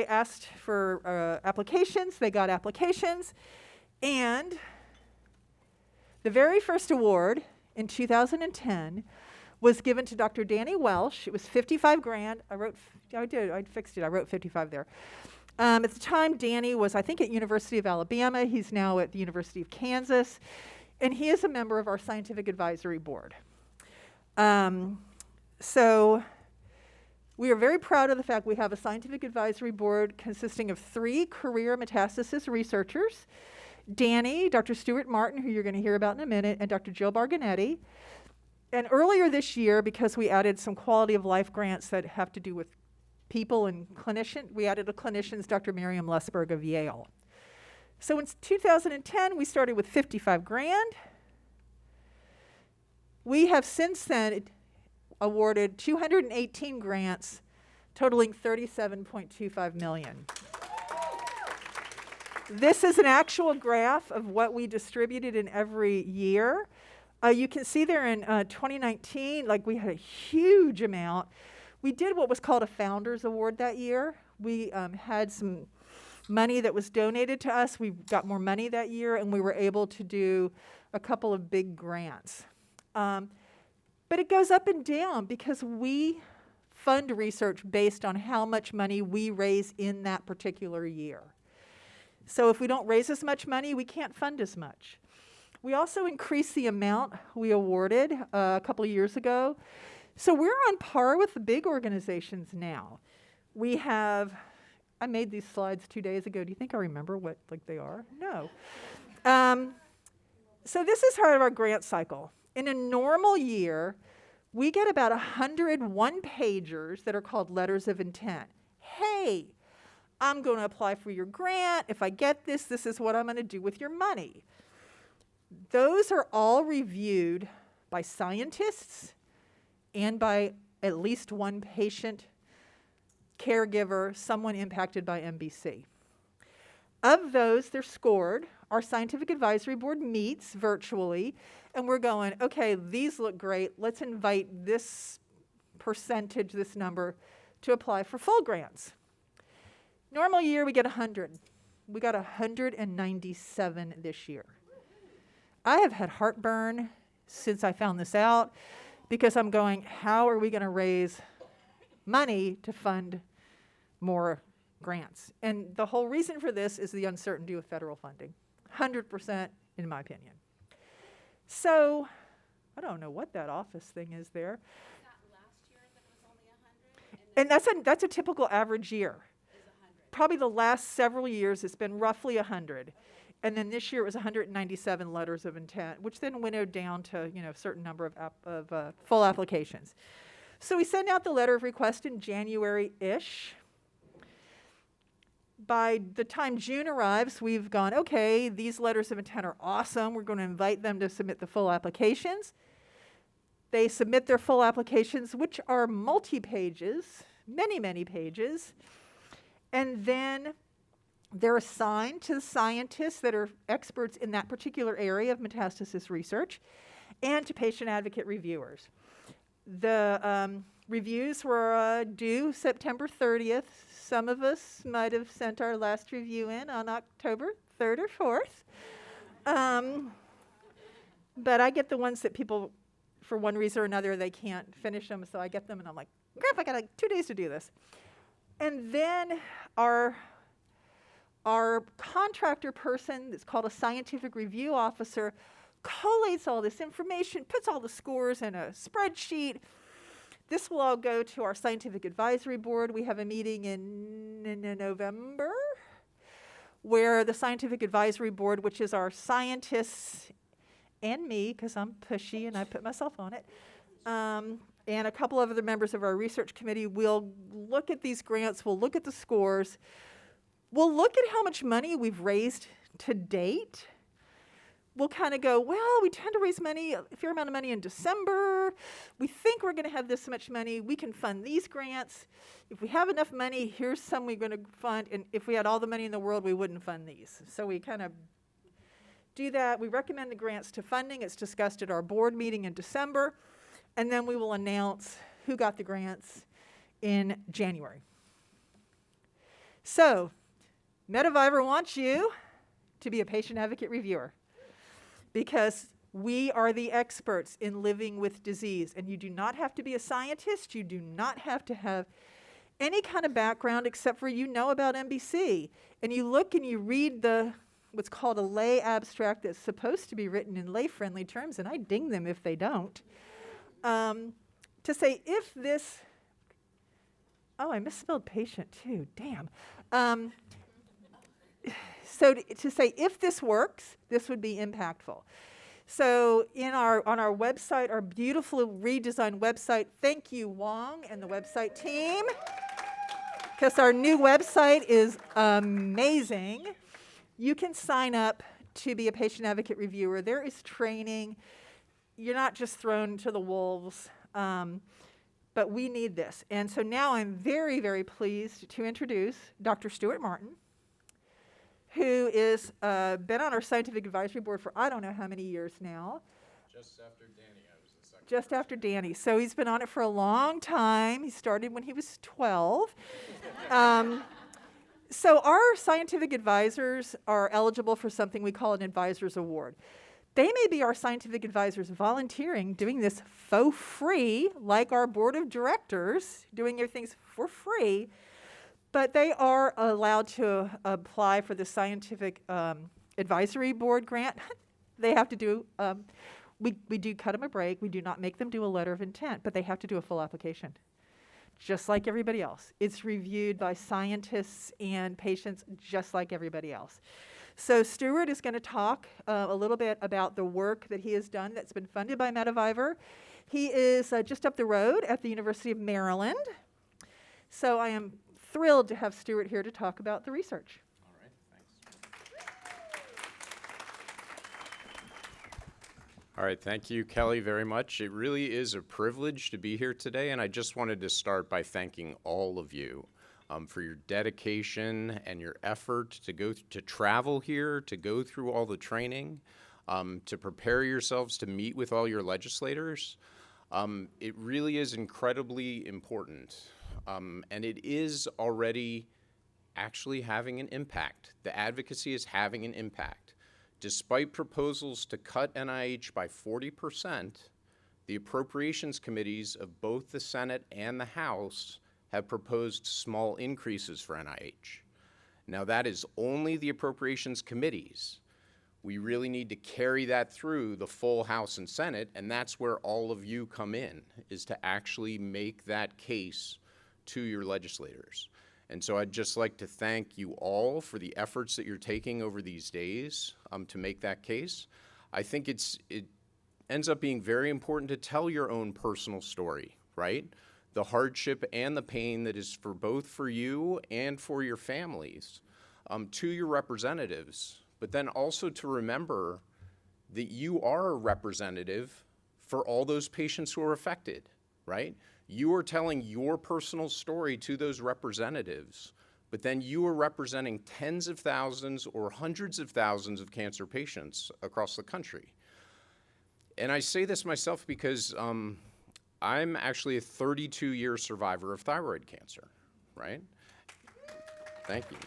asked for applications, they got applications, and the very first award in 2010 was given to Dr. Danny Welsh. It was 55 grand. I fixed it, I wrote 55 there. At the time, Danny was, I think, at University of Alabama. He's now at the University of Kansas, and he is a member of our scientific advisory board. So we are very proud of the fact we have a scientific advisory board consisting of 3 career metastasis researchers, Danny, Dr. Stuart Martin, who you're going to hear about in a minute, and Dr. Jill Barganetti. And earlier this year, because we added some quality of life grants that have to do with people and clinician, we added a clinicians, Dr. Miriam Lesberg of Yale. So in 2010, we started with 55 grand. We have since then awarded 218 grants totaling $37.25 million. This is an actual graph of what we distributed in every year. You can see there in 2019, we had a huge amount. We did what was called a Founders Award that year. We had some money that was donated to us. We got more money that year, and we were able to do a couple of big grants. But it goes up and down because we fund research based on how much money we raise in that particular year. So if we don't raise as much money, we can't fund as much. We also increased the amount we awarded a couple of years ago. So we're on par with the big organizations now. We have, I made these slides 2 days ago. Do you think I remember what they are? No. So this is part of our grant cycle. In a normal year, we get about 100 one-pagers that are called letters of intent. Hey, I'm going to apply for your grant. If I get this, this is what I'm going to do with your money. Those are all reviewed by scientists and by at least one patient, caregiver, someone impacted by MBC. Of those, they're scored. Our scientific advisory board meets virtually, and we're going, okay, these look great. Let's invite this percentage, this number, to apply for full grants. Normal year, we get 100. We got 197 this year. I have had heartburn since I found this out because I'm going, how are we going to raise money to fund more grants? And the whole reason for this is the uncertainty with federal funding. 100% in my opinion. So I don't know what that office thing is there. And that's a typical average year. Probably the last several years it's been roughly 100. And then this year it was 197 letters of intent, which then winnowed down to a certain number of full applications. So we send out the letter of request in January-ish. By the time June arrives, we've gone, okay, these letters of intent are awesome. We're going to invite them to submit the full applications. They submit their full applications, which are multi-pages, many, many pages. And then they're assigned to scientists that are experts in that particular area of metastasis research and to patient advocate reviewers. The reviews were due September 30th. Some of us might have sent our last review in on October 3rd or 4th. But I get the ones that people, for one reason or another, they can't finish them, so I get them and I'm like, crap, I got like 2 days to do this. And then our contractor person, that's called a scientific review officer, collates all this information, puts all the scores in a spreadsheet. This will all go to our scientific advisory board. We have a meeting in November where the scientific advisory board, which is our scientists and me, because I'm pushy and I put myself on it, and a couple of other members of our research committee will look at these grants, we'll look at the scores, we'll look at how much money we've raised to date. We'll kind of go, well, we tend to raise money, a fair amount of money in December. We think we're going to have this much money. We can fund these grants. If we have enough money, here's some we're going to fund. And if we had all the money in the world, we wouldn't fund these. So we kind of do that. We recommend the grants to funding. It's discussed at our board meeting in December. And then we will announce who got the grants in January. So Metaviver wants you to be a patient advocate reviewer, because we are the experts in living with disease. And you do not have to be a scientist. You do not have to have any kind of background except for about MBC. And you look and you read what's called a lay abstract that's supposed to be written in lay-friendly terms, and I ding them if they don't, to say if this, oh, I misspelled patient too, damn. So to say if this works, this would be impactful. So on our website, our beautiful redesigned website, thank you, Wong and the website team, because our new website is amazing. You can sign up to be a patient advocate reviewer. There is training. You're not just thrown to the wolves, but we need this. And so now I'm very, very pleased to introduce Dr. Stuart Martin, who is been on our scientific advisory board for I don't know how many years now. Just after Danny, I was the second. Just after Danny. So he's been on it for a long time. He started when he was 12. So our scientific advisors are eligible for something we call an advisor's award. They may be our scientific advisors volunteering, doing this for free, like our board of directors, doing their things for free, but they are allowed to apply for the scientific advisory board grant. They have to do, we do cut them a break. We do not make them do a letter of intent, but they have to do a full application, just like everybody else. It's reviewed by scientists and patients just like everybody else. So Stuart is going to talk a little bit about the work that he has done that's been funded by Metaviver. He is just up the road at the University of Maryland. So I am thrilled to have Stuart here to talk about the research. All right, thanks. All right, thank you, Kelly, very much. It really is a privilege to be here today, and I just wanted to start by thanking all of you for your dedication and your effort to travel here, to go through all the training, to prepare yourselves to meet with all your legislators. It really is incredibly important, and it is already actually having an impact. The advocacy is having an impact. Despite proposals to cut NIH by 40%, the appropriations committees of both the Senate and the House have proposed small increases for NIH. Now, that is only the appropriations committees. We really need to carry that through the full House and Senate, and that's where all of you come in, is to actually make that case to your legislators. And so I'd just like to thank you all for the efforts that you're taking over these days to make that case. I think it ends up being very important to tell your own personal story, right? The hardship and the pain that is both for you and for your families, to your representatives, but then also to remember that you are a representative for all those patients who are affected, right? You are telling your personal story to those representatives, but then you are representing tens of thousands or hundreds of thousands of cancer patients across the country. And I say this myself because I'm actually a 32-year survivor of thyroid cancer, right? Thank you.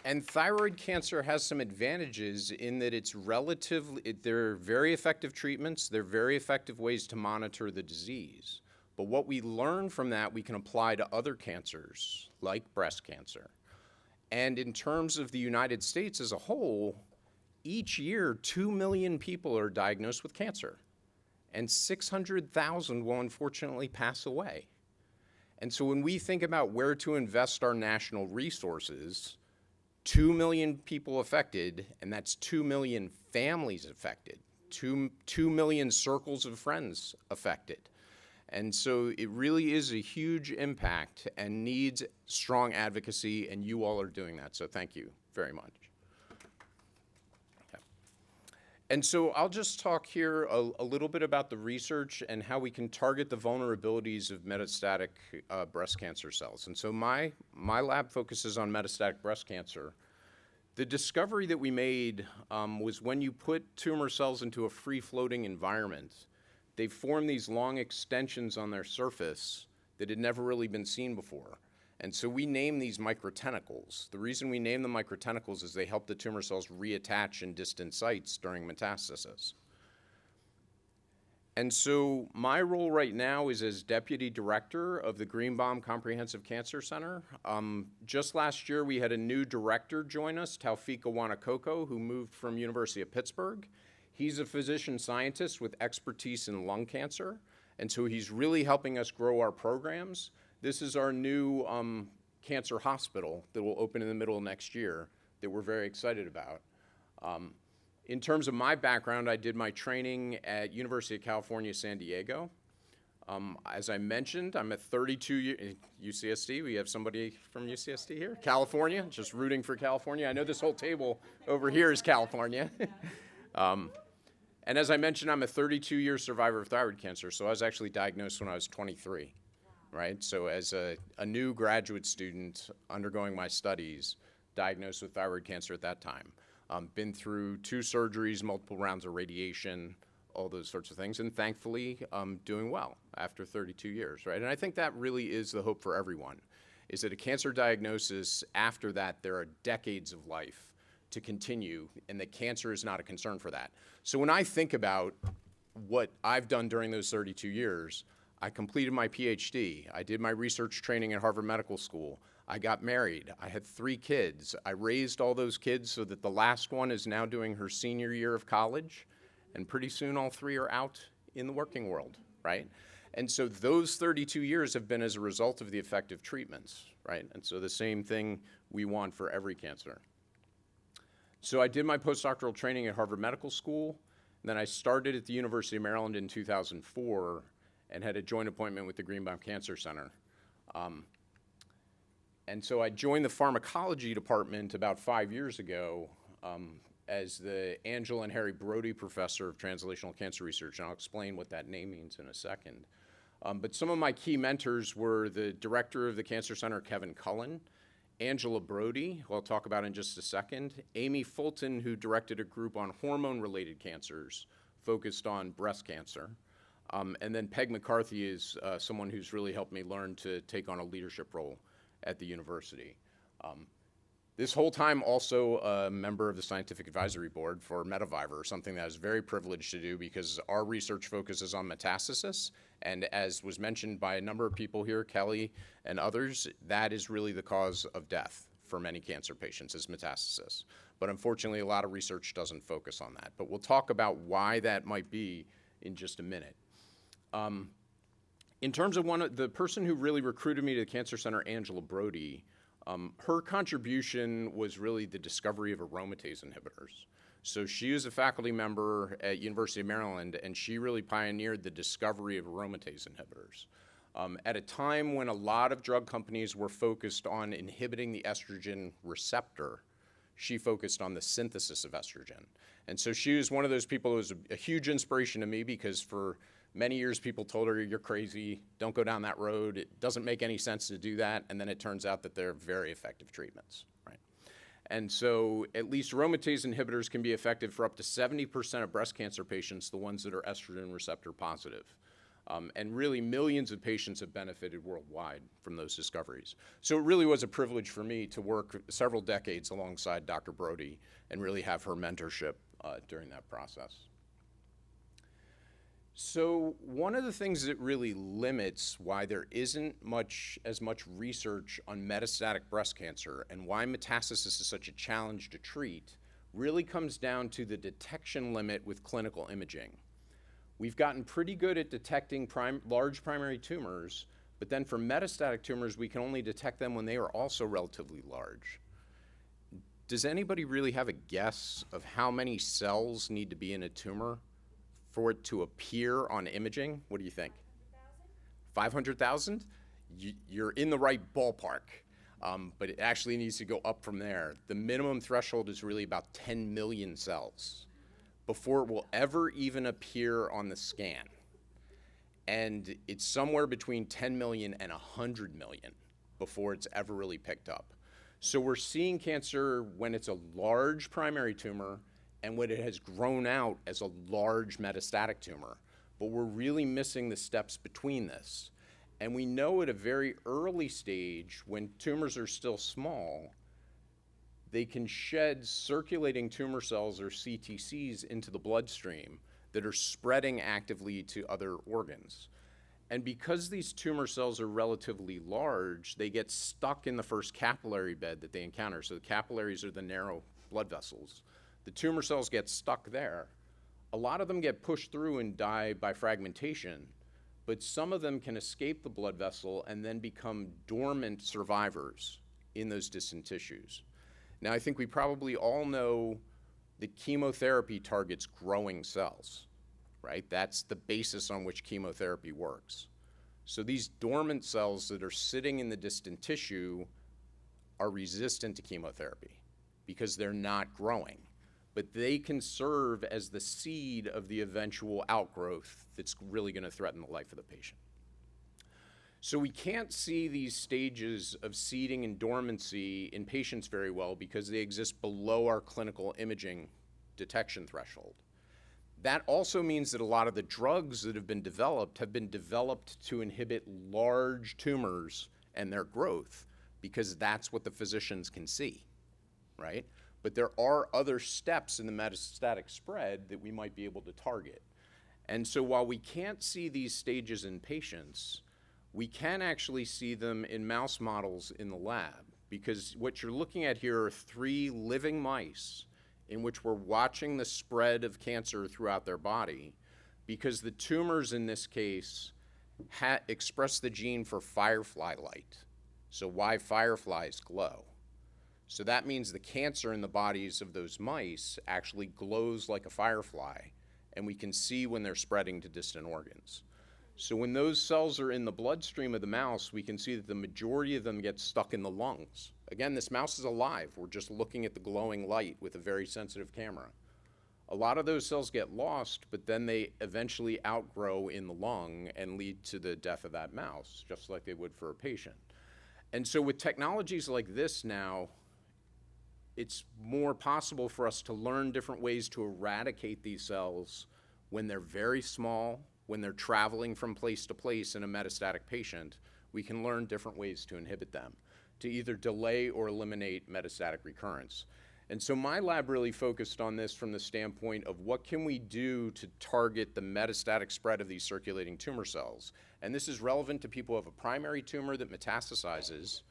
And thyroid cancer has some advantages in that they're very effective treatments, they're very effective ways to monitor the disease. But what we learn from that, we can apply to other cancers, like breast cancer. And in terms of the United States as a whole, each year, 2 million people are diagnosed with cancer, and 600,000 will unfortunately pass away. And so when we think about where to invest our national resources, 2 million people affected, and that's 2 million families affected, 2 million circles of friends affected. And so it really is a huge impact and needs strong advocacy, and you all are doing that. So thank you very much. Okay. And so I'll just talk here a little bit about the research and how we can target the vulnerabilities of metastatic breast cancer cells. And so my lab focuses on metastatic breast cancer. The discovery that we made was when you put tumor cells into a free-floating environment, they form these long extensions on their surface that had never really been seen before. And so we name these microtentacles. The reason we name them microtentacles is they help the tumor cells reattach in distant sites during metastasis. And so my role right now is as Deputy Director of the Greenbaum Comprehensive Cancer Center. Just last year, we had a new director join us, Taufik Awanakoko, who moved from University of Pittsburgh. He's a physician scientist with expertise in lung cancer, and so he's really helping us grow our programs. This is our new cancer hospital that will open in the middle of next year that we're very excited about. In terms of my background, I did my training at University of California, San Diego. As I mentioned, I'm a 32-year, UCSD, we have somebody from UCSD here? California, just rooting for California. I know this whole table over here is California. And as I mentioned, I'm a 32-year survivor of thyroid cancer, so I was actually diagnosed when I was 23, right? So as a new graduate student undergoing my studies, diagnosed with thyroid cancer at that time. Been through 2 surgeries, multiple rounds of radiation, all those sorts of things, and thankfully doing well after 32 years, right? And I think that really is the hope for everyone, is that a cancer diagnosis, after that, there are decades of life to continue, and that cancer is not a concern for that. So when I think about what I've done during those 32 years, I completed my PhD, I did my research training at Harvard Medical School, I got married, I had 3 kids, I raised all those kids so that the last one is now doing her senior year of college, and pretty soon all 3 are out in the working world, right? And so those 32 years have been as a result of the effective treatments, right? And so the same thing we want for every cancer. So I did my postdoctoral training at Harvard Medical School, and then I started at the University of Maryland in 2004 and had a joint appointment with the Greenbaum Cancer Center. And so I joined the pharmacology department about 5 years ago as the Angela and Harry Brody Professor of Translational Cancer Research, and I'll explain what that name means in a second. But some of my key mentors were the director of the Cancer Center, Kevin Cullen, Angela Brody, who I'll talk about in just a second, Amy Fulton, who directed a group on hormone-related cancers focused on breast cancer, and then Peg McCarthy is someone who's really helped me learn to take on a leadership role at the university. This whole time also a member of the Scientific Advisory Board for Metaviver, something that I was very privileged to do because our research focuses on metastasis, and as was mentioned by a number of people here, Kelly and others, that is really the cause of death for many cancer patients is metastasis. But unfortunately, a lot of research doesn't focus on that. But we'll talk about why that might be in just a minute. In terms of the person who really recruited me to the Cancer Center, Angela Brody, her contribution was really the discovery of aromatase inhibitors. So she was a faculty member at University of Maryland, and she really pioneered the discovery of aromatase inhibitors. At a time when a lot of drug companies were focused on inhibiting the estrogen receptor, she focused on the synthesis of estrogen. And so she was one of those people who was a huge inspiration to me because for many years, people told her, you're crazy, don't go down that road, it doesn't make any sense to do that, and then it turns out that they're very effective treatments, right? And so at least aromatase inhibitors can be effective for up to 70% of breast cancer patients, the ones that are estrogen receptor positive. And really millions of patients have benefited worldwide from those discoveries. So it really was a privilege for me to work several decades alongside Dr. Brody and really have her mentorship during that process. So one of the things that really limits why there isn't as much research on metastatic breast cancer and why metastasis is such a challenge to treat really comes down to the detection limit with clinical imaging. We've gotten pretty good at detecting large primary tumors, but then for metastatic tumors, we can only detect them when they are also relatively large. Does anybody really have a guess of how many cells need to be in a tumor for it to appear on imaging? What do you think? 500,000? You're in the right ballpark, but it actually needs to go up from there. The minimum threshold is really about 10 million cells before it will ever even appear on the scan. And it's somewhere between 10 million and 100 million before it's ever really picked up. So we're seeing cancer when it's a large primary tumor and when it has grown out as a large metastatic tumor. But we're really missing the steps between this. And we know at a very early stage, when tumors are still small, they can shed circulating tumor cells, or CTCs, into the bloodstream that are spreading actively to other organs. And because these tumor cells are relatively large, they get stuck in the first capillary bed that they encounter. So the capillaries are the narrow blood vessels. The tumor cells get stuck there. A lot of them get pushed through and die by fragmentation, but some of them can escape the blood vessel and then become dormant survivors in those distant tissues. Now, I think we probably all know that chemotherapy targets growing cells, right? That's the basis on which chemotherapy works. So these dormant cells that are sitting in the distant tissue are resistant to chemotherapy because they're not growing. But they can serve as the seed of the eventual outgrowth that's really going to threaten the life of the patient. So we can't see these stages of seeding and dormancy in patients very well because they exist below our clinical imaging detection threshold. That also means that a lot of the drugs that have been developed to inhibit large tumors and their growth because that's what the physicians can see, right? But there are other steps in the metastatic spread that we might be able to target. And so while we can't see these stages in patients, we can actually see them in mouse models in the lab, because what you're looking at here are 3 living mice in which we're watching the spread of cancer throughout their body, because the tumors in this case express the gene for firefly light, so why fireflies glow. So that means the cancer in the bodies of those mice actually glows like a firefly, and we can see when they're spreading to distant organs. So when those cells are in the bloodstream of the mouse, we can see that the majority of them get stuck in the lungs. Again, this mouse is alive. We're just looking at the glowing light with a very sensitive camera. A lot of those cells get lost, but then they eventually outgrow in the lung and lead to the death of that mouse, just like they would for a patient. And so with technologies like this now, it's more possible for us to learn different ways to eradicate these cells when they're very small, when they're traveling from place to place in a metastatic patient. We can learn different ways to inhibit them, to either delay or eliminate metastatic recurrence. And so my lab really focused on this from the standpoint of what can we do to target the metastatic spread of these circulating tumor cells. And this is relevant to people who have a primary tumor that metastasizes,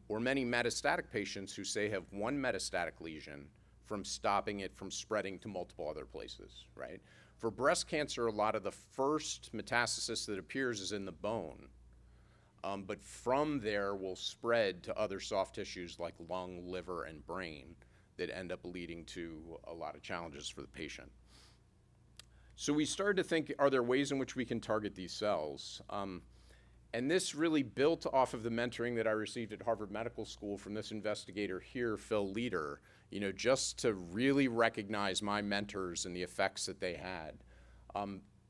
or many metastatic patients who say have one metastatic lesion from stopping it from spreading to multiple other places, right? For breast cancer, a lot of the first metastasis that appears is in the bone, but from there will spread to other soft tissues like lung, liver, and brain that end up leading to a lot of challenges for the patient. So we started to think, are there ways in which we can target these cells? And this really built off of the mentoring that I received at Harvard Medical School from this investigator here, Phil Leader, just to really recognize my mentors and the effects that they had.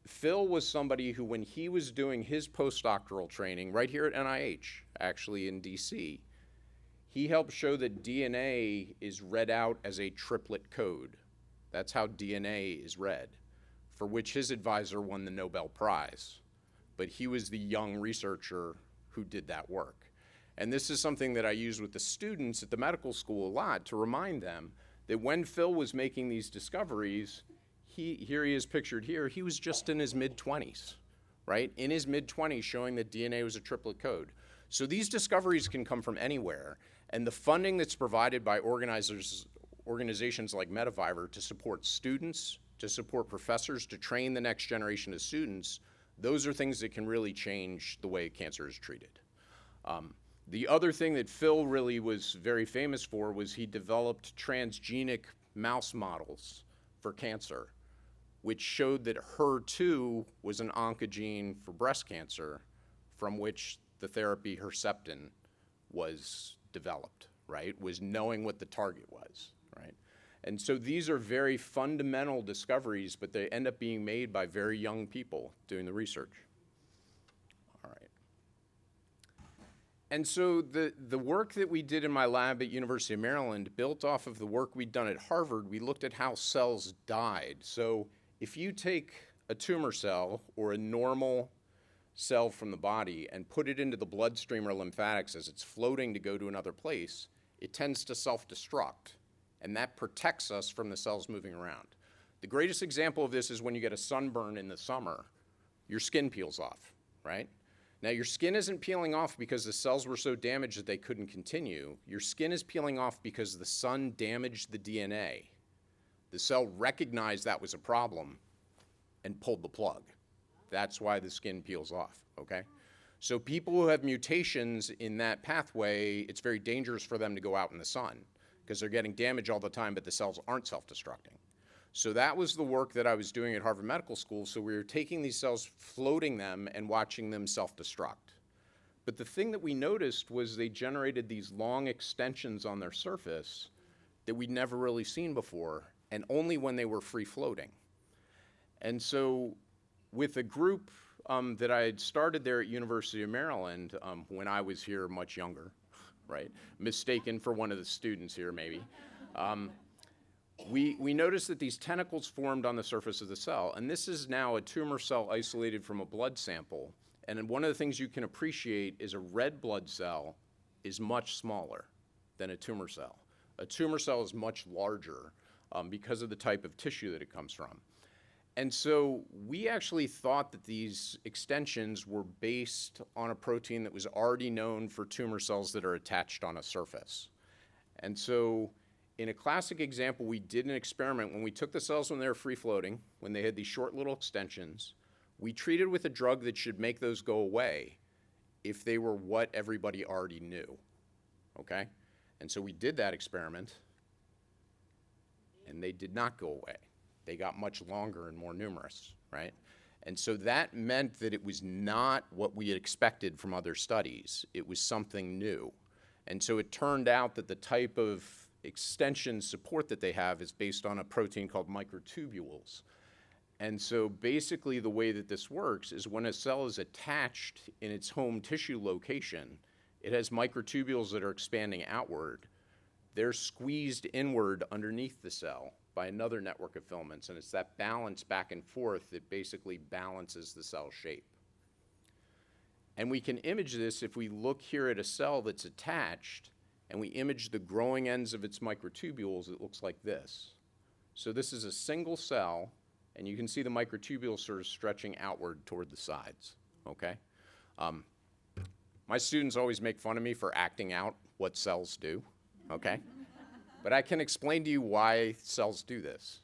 Phil was somebody who, when he was doing his postdoctoral training right here at NIH, actually in DC, he helped show that DNA is read out as a triplet code. That's how DNA is read, for which his advisor won the Nobel Prize. But he was the young researcher who did that work. And this is something that I use with the students at the medical school a lot to remind them that when Phil was making these discoveries, here he is pictured here, he was just in his mid-20s, right? In his mid-20s, showing that DNA was a triplet code. So these discoveries can come from anywhere, and the funding that's provided by organizations like Metaviver to support students, to support professors, to train the next generation of students, those are things that can really change the way cancer is treated. The other thing that Phil really was very famous for was he developed transgenic mouse models for cancer, which showed that HER2 was an oncogene for breast cancer from which the therapy Herceptin was developed, right? Was knowing what the target was, right? And so these are very fundamental discoveries, but they end up being made by very young people doing the research. All right. And so the work that we did in my lab at University of Maryland built off of the work we'd done at Harvard. We looked at how cells died. So if you take a tumor cell or a normal cell from the body and put it into the bloodstream or lymphatics as it's floating to go to another place, it tends to self-destruct. And that protects us from the cells moving around. The greatest example of this is when you get a sunburn in the summer, your skin peels off, right? Now, your skin isn't peeling off because the cells were so damaged that they couldn't continue. Your skin is peeling off because the sun damaged the DNA. The cell recognized that was a problem and pulled the plug. That's why the skin peels off, okay? So people who have mutations in that pathway, it's very dangerous for them to go out in the sun because they're getting damage all the time, but the cells aren't self-destructing. So that was the work that I was doing at Harvard Medical School. So we were taking these cells, floating them, and watching them self-destruct. But the thing that we noticed was they generated these long extensions on their surface that we'd never really seen before, and only when they were free-floating. And so with a group that I had started there at University of Maryland when I was here much younger, right? Mistaken for one of the students here, maybe. We noticed that these tentacles formed on the surface of the cell, and this is now a tumor cell isolated from a blood sample. And one of the things you can appreciate is a red blood cell is much smaller than a tumor cell. A tumor cell is much larger because of the type of tissue that it comes from. And so we actually thought that these extensions were based on a protein that was already known for tumor cells that are attached on a surface. And so in a classic example, we did an experiment when we took the cells when they were free-floating, when they had these short little extensions. We treated with a drug that should make those go away if they were what everybody already knew, okay? And so we did that experiment, and they did not go away. They got much longer and more numerous, right? And so that meant that it was not what we had expected from other studies. It was something new. And so it turned out that the type of extension support that they have is based on a protein called microtubules. And so basically the way that this works is when a cell is attached in its home tissue location, it has microtubules that are expanding outward. They're squeezed inward underneath the cell by another network of filaments, and it's that balance back and forth that basically balances the cell shape. And we can image this if we look here at a cell that's attached and we image the growing ends of its microtubules. It looks like this. So this is a single cell, and you can see the microtubules sort of stretching outward toward the sides, okay? My students always make fun of me for acting out what cells do, okay? But I can explain to you why cells do this.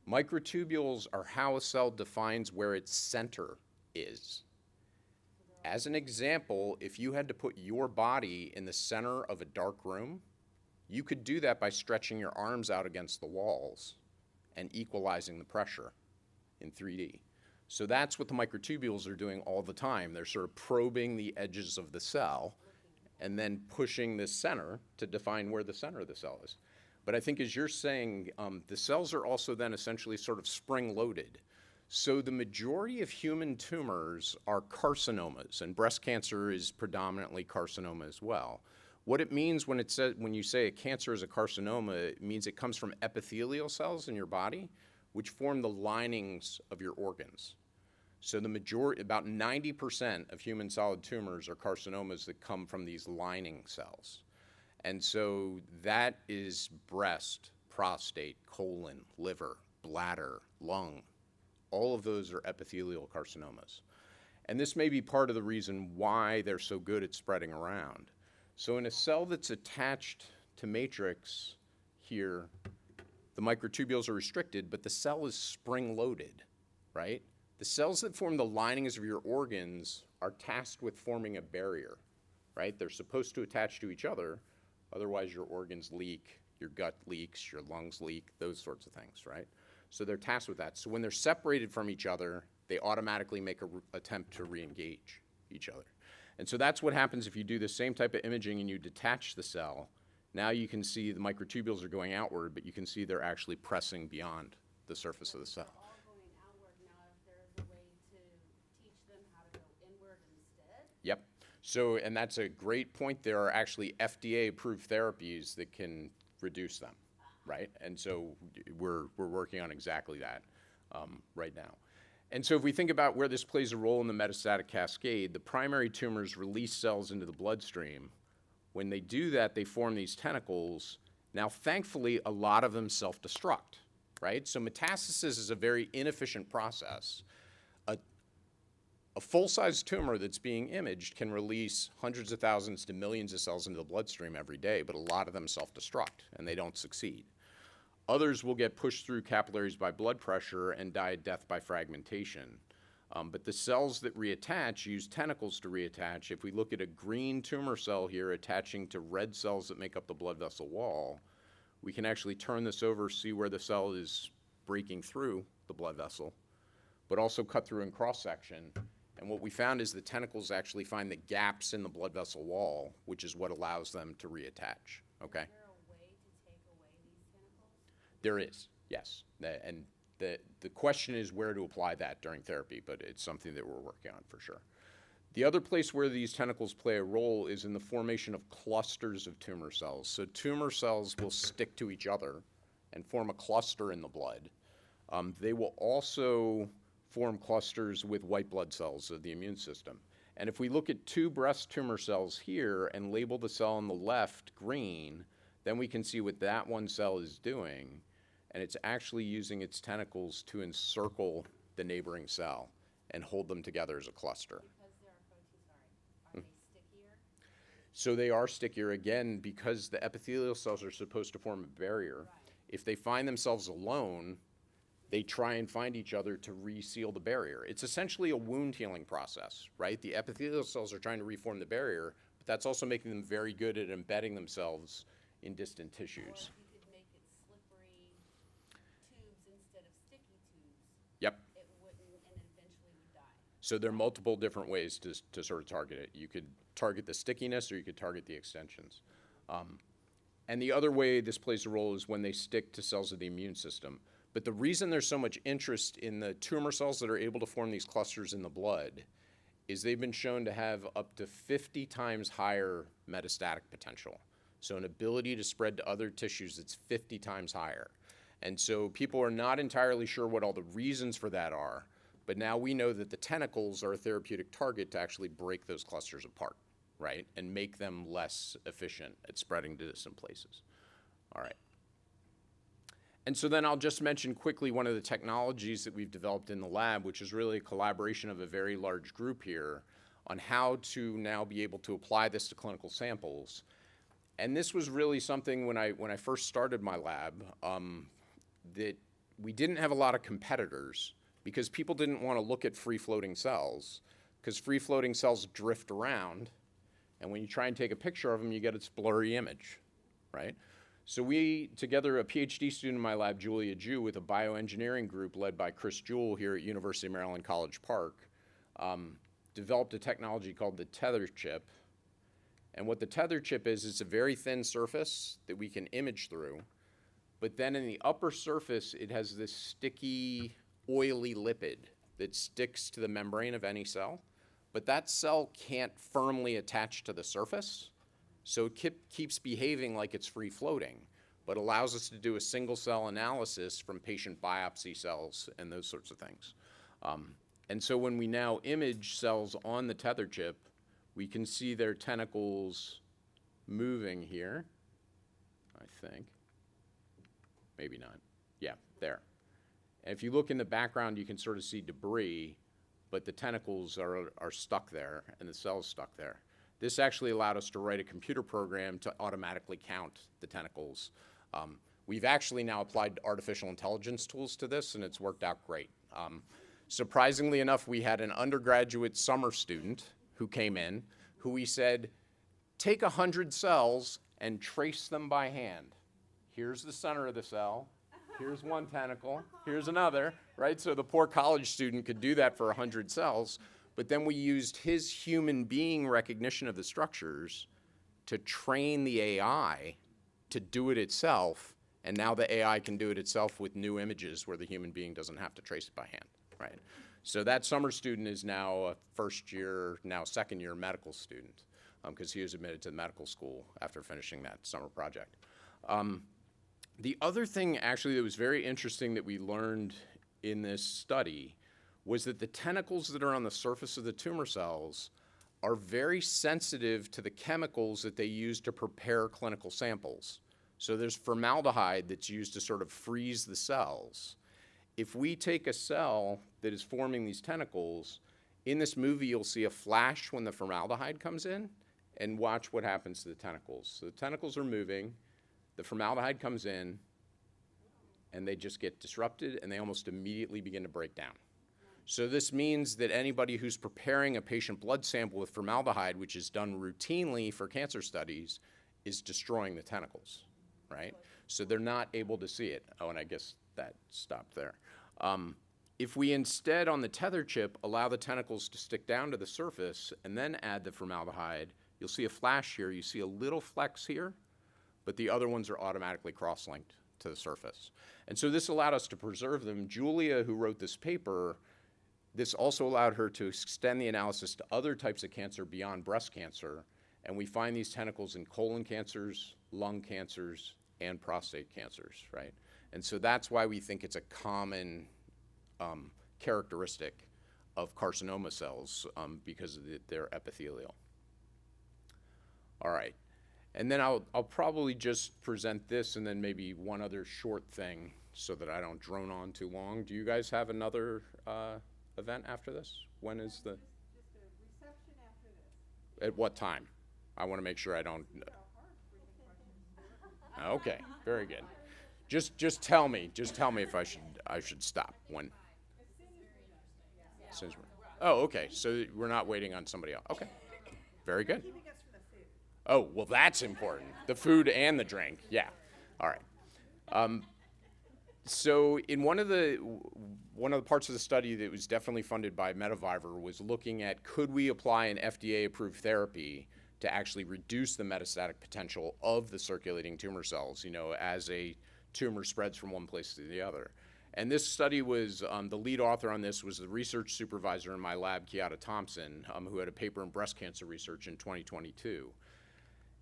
Microtubules are how a cell defines where its center is. As an example, if you had to put your body in the center of a dark room, you could do that by stretching your arms out against the walls and equalizing the pressure in 3D. So that's what the microtubules are doing all the time. They're sort of probing the edges of the cell and then pushing the center to define where the center of the cell is. But I think as you're saying, the cells are also then essentially sort of spring-loaded. So the majority of human tumors are carcinomas, and breast cancer is predominantly carcinoma as well. What it means when you say a cancer is a carcinoma, it means it comes from epithelial cells in your body, which form the linings of your organs. So the majority, about 90% of human solid tumors are carcinomas that come from these lining cells. And so that is breast, prostate, colon, liver, bladder, lung. All of those are epithelial carcinomas. And this may be part of the reason why they're so good at spreading around. So in a cell that's attached to matrix here, the microtubules are restricted, but the cell is spring-loaded, right? The cells that form the linings of your organs are tasked with forming a barrier, right? They're supposed to attach to each other, otherwise your organs leak, your gut leaks, your lungs leak, those sorts of things, right? So they're tasked with that. So when they're separated from each other, they automatically make an attempt to re-engage each other. And so that's what happens if you do the same type of imaging and you detach the cell. Now you can see the microtubules are going outward, but you can see they're actually pressing beyond the surface of the cell. All going outward now. If there's a way to teach them how to go inward instead. Yep. So, and that's a great point. There are actually FDA-approved therapies that can reduce them, right? And so we're working on exactly that right now. And so if we think about where this plays a role in the metastatic cascade, the primary tumors release cells into the bloodstream. When they do that, they form these tentacles. Now, thankfully, a lot of them self-destruct, right? So metastasis is a very inefficient process. A full-size tumor that's being imaged can release hundreds of thousands to millions of cells into the bloodstream every day, but a lot of them self-destruct, and they don't succeed. Others will get pushed through capillaries by blood pressure and die a death by fragmentation. But the cells that reattach use tentacles to reattach. If we look at a green tumor cell here attaching to red cells that make up the blood vessel wall, we can actually turn this over, see where the cell is breaking through the blood vessel, but also cut through in cross-section. And what we found is the tentacles actually find the gaps in the blood vessel wall, which is what allows them to reattach, okay? Is there a way to take away these tentacles? There is, yes. And the question is where to apply that during therapy, but it's something that we're working on for sure. The other place where these tentacles play a role is in the formation of clusters of tumor cells. So tumor cells will stick to each other and form a cluster in the blood. They will also form clusters with white blood cells of the immune system. And if we look at two breast tumor cells here and label the cell on the left green, then we can see what that one cell is doing. And it's actually using its tentacles to encircle the neighboring cell and hold them together as a cluster. Because there are proteins, are they stickier? So they are stickier, again, because the epithelial cells are supposed to form a barrier. Right. If they find themselves alone, they try and find each other to reseal the barrier. It's essentially a wound healing process, right? The epithelial cells are trying to reform the barrier, but that's also making them very good at embedding themselves in distant tissues. Or if you could make it slippery tubes instead of sticky tubes, Yep. it wouldn't, and eventually So there are multiple different ways to sort of target it. You could target the stickiness or you could target the extensions. And the other way this plays a role is when they stick to cells of the immune system. But the reason there's so much interest in the tumor cells that are able to form these clusters in the blood is they've been shown to have up to 50 times higher metastatic potential. So an ability to spread to other tissues that's 50 times higher. And so people are not entirely sure what all the reasons for that are, but now we know that the tentacles are a therapeutic target to actually break those clusters apart, right? And make them less efficient at spreading to distant places. All right. And so then I'll just mention quickly one of the technologies that we've developed in the lab, which is really a collaboration of a very large group here on how to now be able to apply this to clinical samples. And this was really something when I first started my lab that we didn't have a lot of competitors because people didn't want to look at free-floating cells because free-floating cells drift around, and when you try and take a picture of them, you get this blurry image, right? So we, together, a PhD student in my lab, Julia Ju, with a bioengineering group led by Chris Jewell here at University of Maryland College Park, developed a technology called the tether chip. And what the tether chip is, it's a very thin surface that we can image through. But then in the upper surface, it has this sticky, oily lipid that sticks to the membrane of any cell. But that cell can't firmly attach to the surface. So it keeps behaving like it's free floating, but allows us to do a single cell analysis from patient biopsy cells and those sorts of things. And so when we now image cells on the tether chip, we can see their tentacles moving here, I think. Maybe not. Yeah, there. And if you look in the background, you can sort of see debris, but the tentacles are stuck there and the cell's stuck there. This actually allowed us to write a computer program to automatically count the tentacles. We've actually now applied artificial intelligence tools to this, and it's worked out great. Surprisingly enough, we had an undergraduate summer student who came in, who we said, take 100 cells and trace them by hand. Here's the center of the cell. Here's one tentacle. Here's another, right? So the poor college student could do that for 100 cells. But then we used his human being recognition of the structures to train the AI to do it itself. And now the AI can do it itself with new images where the human being doesn't have to trace it by hand, right? So that summer student is now a first year, now second year medical student because he was admitted to the medical school after finishing that summer project. The other thing actually that was very interesting that we learned in this study was that the tentacles that are on the surface of the tumor cells are very sensitive to the chemicals that they use to prepare clinical samples. So there's formaldehyde that's used to sort of freeze the cells. If we take a cell that is forming these tentacles, in this movie you'll see a flash when the formaldehyde comes in, and watch what happens to the tentacles. So the tentacles are moving, the formaldehyde comes in, and they just get disrupted, and they almost immediately begin to break down. So this means that anybody who's preparing a patient blood sample with formaldehyde, which is done routinely for cancer studies, is destroying the tentacles, right? So they're not able to see it. Oh, and I guess that stopped there. If we instead, on the tether chip, allow the tentacles to stick down to the surface and then add the formaldehyde, you'll see a flash here. You see a little flex here, but the other ones are automatically cross-linked to the surface. And so this allowed us to preserve them. Julia, who wrote this paper, this also allowed her to extend the analysis to other types of cancer beyond breast cancer, and we find these tentacles in colon cancers, lung cancers, and prostate cancers, right? And so that's why we think it's a common characteristic of carcinoma cells because of their epithelial. All right, and then I'll probably just present this and then maybe one other short thing so that I don't drone on too long. Do you guys have another event after this? When is the? Just a reception after this. At what time? I want to make sure I don't. Okay, very good. Just tell me. Just tell me if I should stop when. Since oh, okay. So we're not waiting on somebody else. Okay, very good. Oh, well, that's important. The food and the drink. Yeah. All right. So in one of one of the parts of the study that was definitely funded by Mediviver was looking at could we apply an FDA-approved therapy to actually reduce the metastatic potential of the circulating tumor cells, as a tumor spreads from one place to the other. And this study was, the lead author on this was the research supervisor in my lab, Kiata Thompson, who had a paper in breast cancer research in 2022.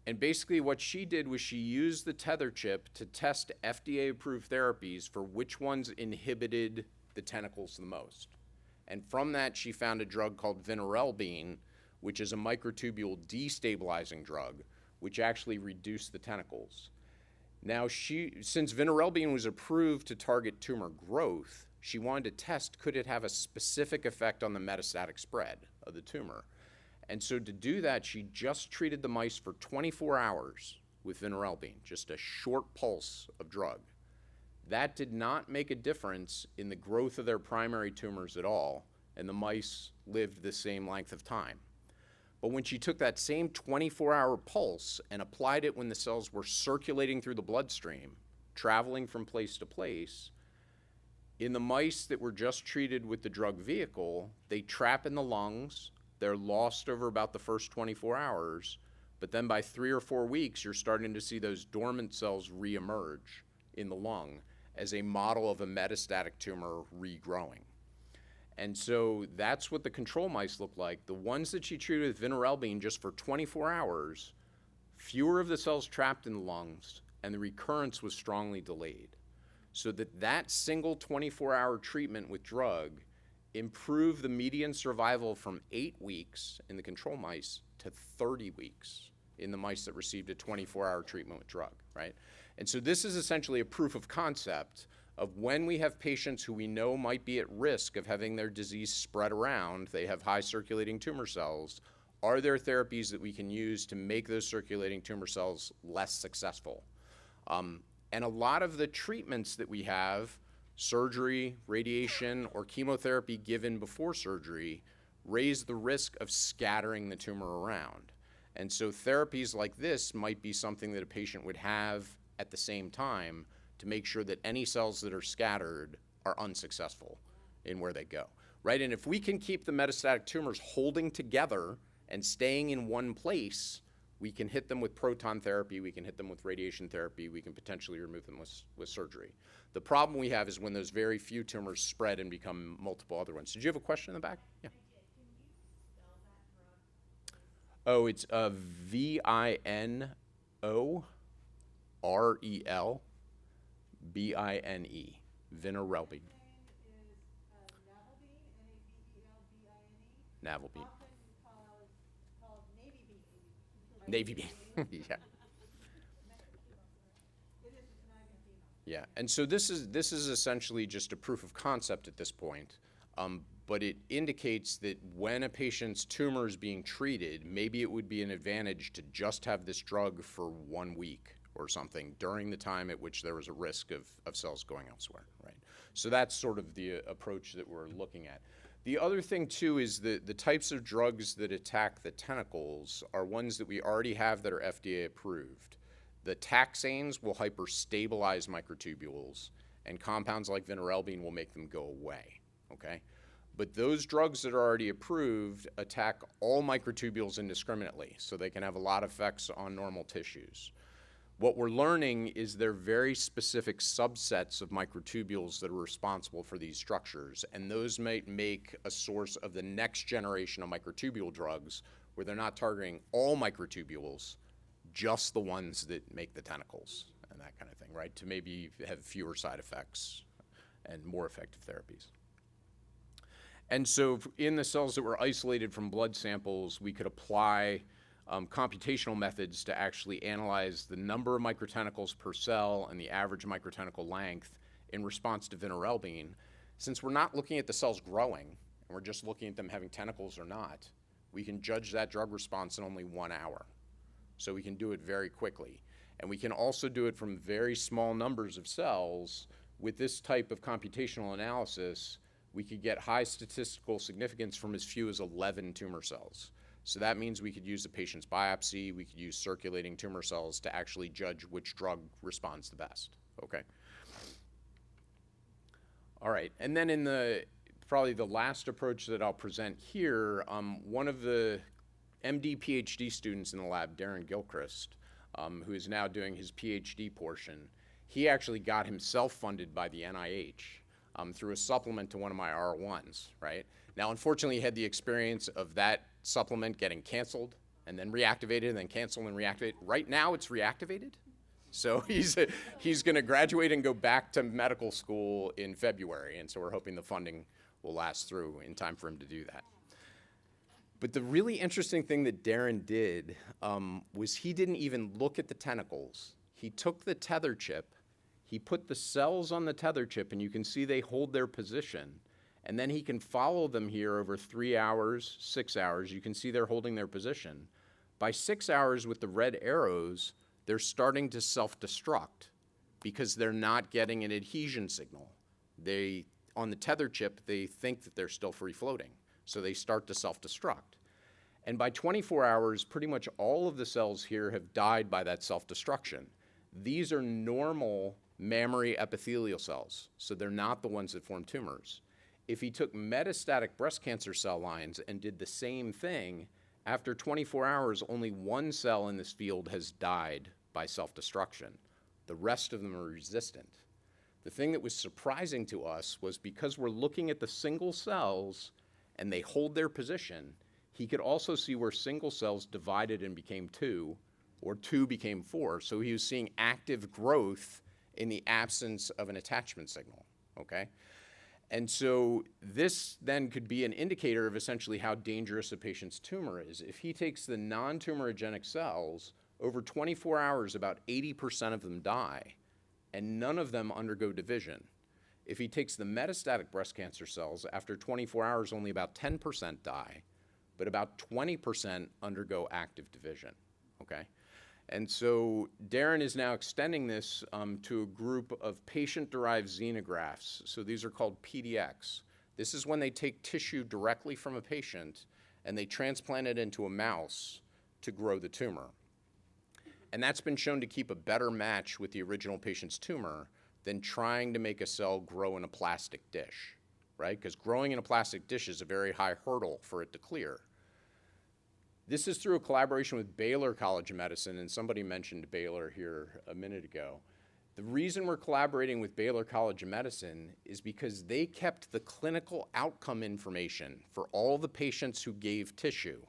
And basically what she did was she used the tether chip to test FDA-approved therapies for which ones inhibited the tentacles the most. And from that, she found a drug called vinorelbine, which is a microtubule destabilizing drug, which actually reduced the tentacles. Now, since vinorelbine was approved to target tumor growth, she wanted to test could it have a specific effect on the metastatic spread of the tumor. And so to do that, she just treated the mice for 24 hours with vinorelbine, just a short pulse of drug. That did not make a difference in the growth of their primary tumors at all, and the mice lived the same length of time. But when she took that same 24-hour pulse and applied it when the cells were circulating through the bloodstream, traveling from place to place, in the mice that were just treated with the drug vehicle, they trap in the lungs, they're lost over about the first 24 hours, but then by 3 or 4 weeks, you're starting to see those dormant cells reemerge in the lung as a model of a metastatic tumor regrowing. And so that's what the control mice look like. The ones that she treated with vinorelbine just for 24 hours, fewer of the cells trapped in the lungs, and the recurrence was strongly delayed. So that single 24-hour treatment with drug improved the median survival from 8 weeks in the control mice to 30 weeks in the mice that received a 24-hour treatment with drug, right? And so this is essentially a proof of concept of when we have patients who we know might be at risk of having their disease spread around, they have high circulating tumor cells, are there therapies that we can use to make those circulating tumor cells less successful? And a lot of the treatments that we have, surgery, radiation, or chemotherapy given before surgery, raise the risk of scattering the tumor around. And so therapies like this might be something that a patient would have at the same time to make sure that any cells that are scattered are unsuccessful in where they go, right? And if we can keep the metastatic tumors holding together and staying in one place, we can hit them with proton therapy, we can hit them with radiation therapy, we can potentially remove them with surgery. The problem we have is when those very few tumors spread and become multiple other ones. Did you have a question in the back? Yeah. Oh, it's vinorelbine, vinorelbine. Navelbine. Navy bean. Yeah. Yeah, and so this is essentially just a proof of concept at this point, but it indicates that when a patient's tumor is being treated, maybe it would be an advantage to just have this drug for 1 week or something during the time at which there was a risk of cells going elsewhere, right? So that's sort of the approach that we're looking at. The other thing too is the types of drugs that attack the tentacles are ones that we already have that are FDA approved. The taxanes will hyperstabilize microtubules, and compounds like vinorelbine will make them go away, okay? But those drugs that are already approved attack all microtubules indiscriminately, so they can have a lot of effects on normal tissues. What we're learning is there are very specific subsets of microtubules that are responsible for these structures, and those might make a source of the next generation of microtubule drugs where they're not targeting all microtubules, just the ones that make the tentacles and that kind of thing, right? To maybe have fewer side effects and more effective therapies. And so in the cells that were isolated from blood samples, we could apply computational methods to actually analyze the number of microtentacles per cell and the average microtentacle length in response to vinorelbine. Since we're not looking at the cells growing, and we're just looking at them having tentacles or not, we can judge that drug response in only 1 hour. So we can do it very quickly. And we can also do it from very small numbers of cells. With this type of computational analysis, we could get high statistical significance from as few as 11 tumor cells. So that means we could use the patient's biopsy, we could use circulating tumor cells to actually judge which drug responds the best, okay? All right, and then in probably the last approach that I'll present here, one of the MD PhD students in the lab, Darren Gilchrist, who is now doing his PhD portion, he actually got himself funded by the NIH through a supplement to one of my R1s, right? Now, unfortunately, he had the experience of that supplement getting canceled and then reactivated and then canceled and reactivated. Right now, it's reactivated. So he's going to graduate and go back to medical school in February, and so we're hoping the funding will last through in time for him to do that. But the really interesting thing that Darren did was he didn't even look at the tentacles. He took the tether chip, he put the cells on the tether chip, and you can see they hold their position, and then he can follow them here over 3 hours, 6 hours. You can see they're holding their position. By 6 hours with the red arrows, they're starting to self-destruct because they're not getting an adhesion signal. On the tether chip, they think that they're still free floating, so they start to self-destruct. And by 24 hours, pretty much all of the cells here have died by that self-destruction. These are normal mammary epithelial cells, so they're not the ones that form tumors. If he took metastatic breast cancer cell lines and did the same thing, after 24 hours, only one cell in this field has died by self-destruction. The rest of them are resistant. The thing that was surprising to us was because we're looking at the single cells and they hold their position, he could also see where single cells divided and became 2, or 2 became 4. So he was seeing active growth in the absence of an attachment signal, okay? And so this then could be an indicator of essentially how dangerous a patient's tumor is. If he takes the non-tumorigenic cells, over 24 hours, about 80% of them die, and none of them undergo division. If he takes the metastatic breast cancer cells, after 24 hours, only about 10% die, but about 20% undergo active division, okay? And so Darren is now extending this to a group of patient-derived xenografts. So these are called PDX. This is when they take tissue directly from a patient and they transplant it into a mouse to grow the tumor. And that's been shown to keep a better match with the original patient's tumor than trying to make a cell grow in a plastic dish, right? Because growing in a plastic dish is a very high hurdle for it to clear. This is through a collaboration with Baylor College of Medicine, and somebody mentioned Baylor here a minute ago. The reason we're collaborating with Baylor College of Medicine is because they kept the clinical outcome information for all the patients who gave tissue.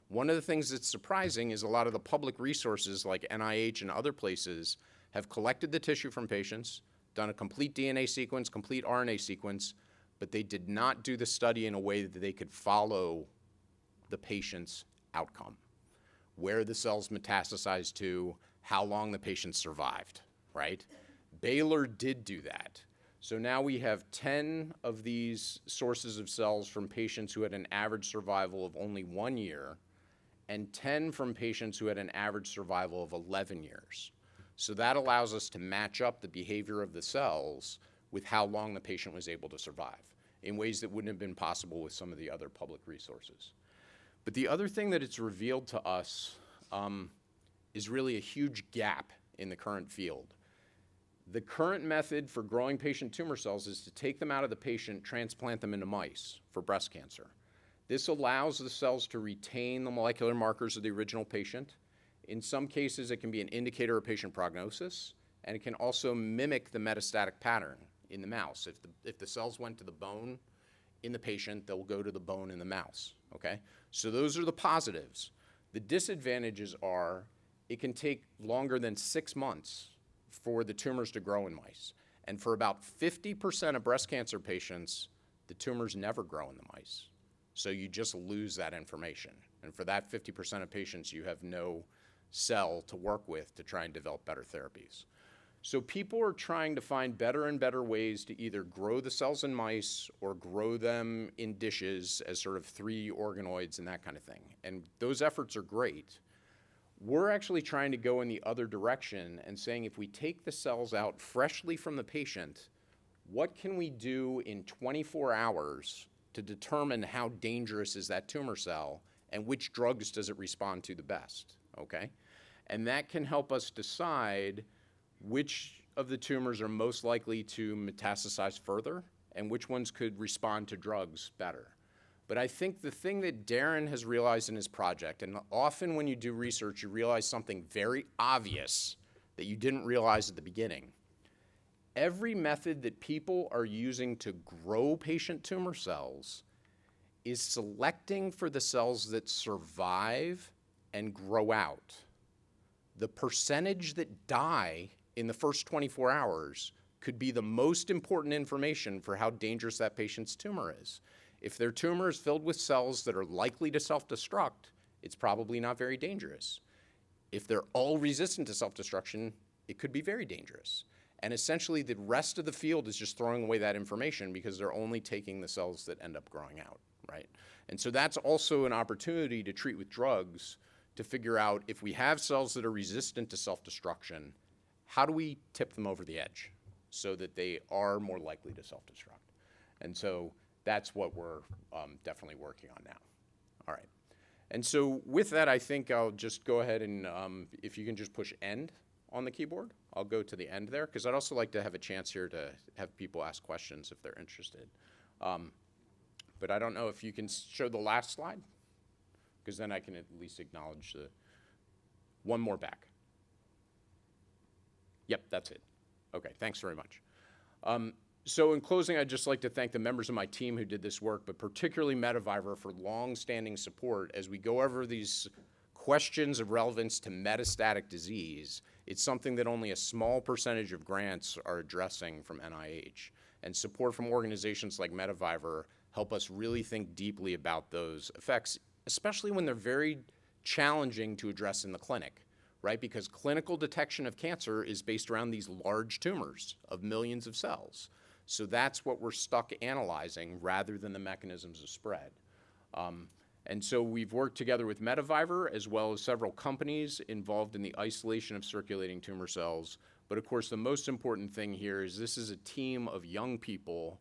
One of the things that's surprising is a lot of the public resources like NIH and other places have collected the tissue from patients, done a complete DNA sequence, complete RNA sequence, but they did not do the study in a way that they could follow the patient's outcome, where the cells metastasized to, how long the patient survived, right? Baylor did do that. So now we have 10 of these sources of cells from patients who had an average survival of only 1 year, and 10 from patients who had an average survival of 11 years. So that allows us to match up the behavior of the cells with how long the patient was able to survive in ways that wouldn't have been possible with some of the other public resources. But the other thing that it's revealed to us is really a huge gap in the current field. The current method for growing patient tumor cells is to take them out of the patient, transplant them into mice for breast cancer. This allows the cells to retain the molecular markers of the original patient. In some cases, it can be an indicator of patient prognosis, and it can also mimic the metastatic pattern in the mouse. If the cells went to the bone in the patient, they'll go to the bone in the mouse, okay? So those are the positives. The disadvantages are it can take longer than 6 months for the tumors to grow in mice. And for about 50% of breast cancer patients, the tumors never grow in the mice. So you just lose that information. And for that 50% of patients, you have no cell to work with to try and develop better therapies. So people are trying to find better and better ways to either grow the cells in mice or grow them in dishes as sort of 3 organoids and that kind of thing. And those efforts are great. We're actually trying to go in the other direction and saying if we take the cells out freshly from the patient, what can we do in 24 hours to determine how dangerous is that tumor cell and which drugs does it respond to the best, okay? And that can help us decide which of the tumors are most likely to metastasize further and which ones could respond to drugs better. But I think the thing that Darren has realized in his project, and often when you do research, you realize something very obvious that you didn't realize at the beginning. Every method that people are using to grow patient tumor cells is selecting for the cells that survive and grow out. The percentage that die in the first 24 hours could be the most important information for how dangerous that patient's tumor is. If their tumor is filled with cells that are likely to self-destruct, it's probably not very dangerous. If they're all resistant to self-destruction, it could be very dangerous. And essentially, the rest of the field is just throwing away that information because they're only taking the cells that end up growing out, right? And so that's also an opportunity to treat with drugs to figure out if we have cells that are resistant to self-destruction, how do we tip them over the edge so that they are more likely to self-destruct? And so that's what we're definitely working on now. All right. And so with that, I think I'll just go ahead and if you can just push end on the keyboard, I'll go to the end there, because I'd also like to have a chance here to have people ask questions if they're interested. But I don't know if you can show the last slide, because then I can at least acknowledge the one more back. Yep, that's it. Okay, thanks very much. So in closing, I'd just like to thank the members of my team who did this work, but particularly Metaviver for long-standing support as we go over these questions of relevance to metastatic disease. It's something that only a small percentage of grants are addressing from NIH. And support from organizations like Metaviver help us really think deeply about those effects, especially when they're very challenging to address in the clinic, right? Because clinical detection of cancer is based around these large tumors of millions of cells. So that's what we're stuck analyzing rather than the mechanisms of spread. And so we've worked together with Metaviver as well as several companies involved in the isolation of circulating tumor cells. But of course, the most important thing here is this is a team of young people,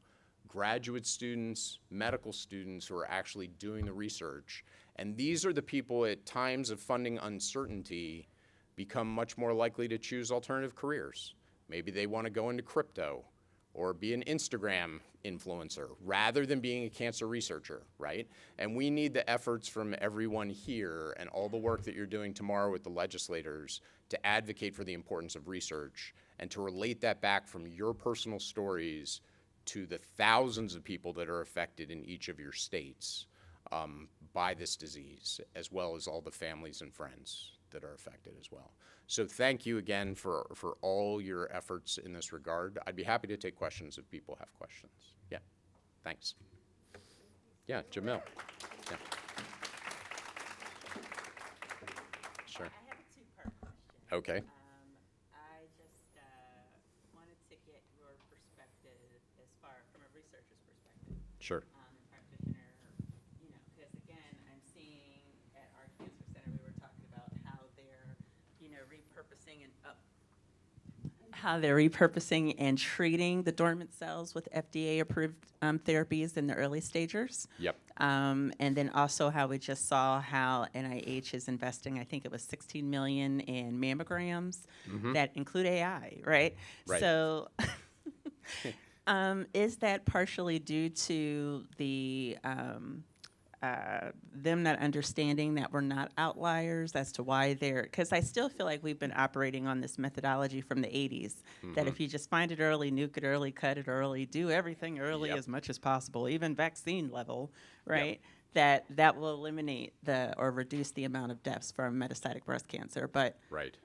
graduate students, medical students who are actually doing the research. And these are the people at times of funding uncertainty become much more likely to choose alternative careers. Maybe they want to go into crypto or be an Instagram influencer rather than being a cancer researcher, right? And we need the efforts from everyone here and all the work that you're doing tomorrow with the legislators to advocate for the importance of research and to relate that back from your personal stories to the thousands of people that are affected in each of your states by this disease, as well as all the families and friends that are affected as well. So thank you again for all your efforts in this regard. I'd be happy to take questions if people have questions. Yeah, thanks. Yeah, Jamil. Yeah. Sure. I have a two-part question. Okay. I just wanted to get your perspective as far from a researcher's perspective. Sure. And practitioner, you know, because again, I'm seeing at our cancer center, we were talking about how they're, you know, repurposing and treating the dormant cells with FDA-approved therapies in the early stages. Yep. And then also how we just saw how NIH is investing, I think it was $16 million in mammograms that include AI, right? Right. So is that partially due to the them not understanding that we're not outliers as to why they're, because I still feel like we've been operating on this methodology from the 80s, that if you just find it early, nuke it early, cut it early, do everything early as much as possible, even vaccine level, right? That will eliminate or reduce the amount of deaths from metastatic breast cancer. But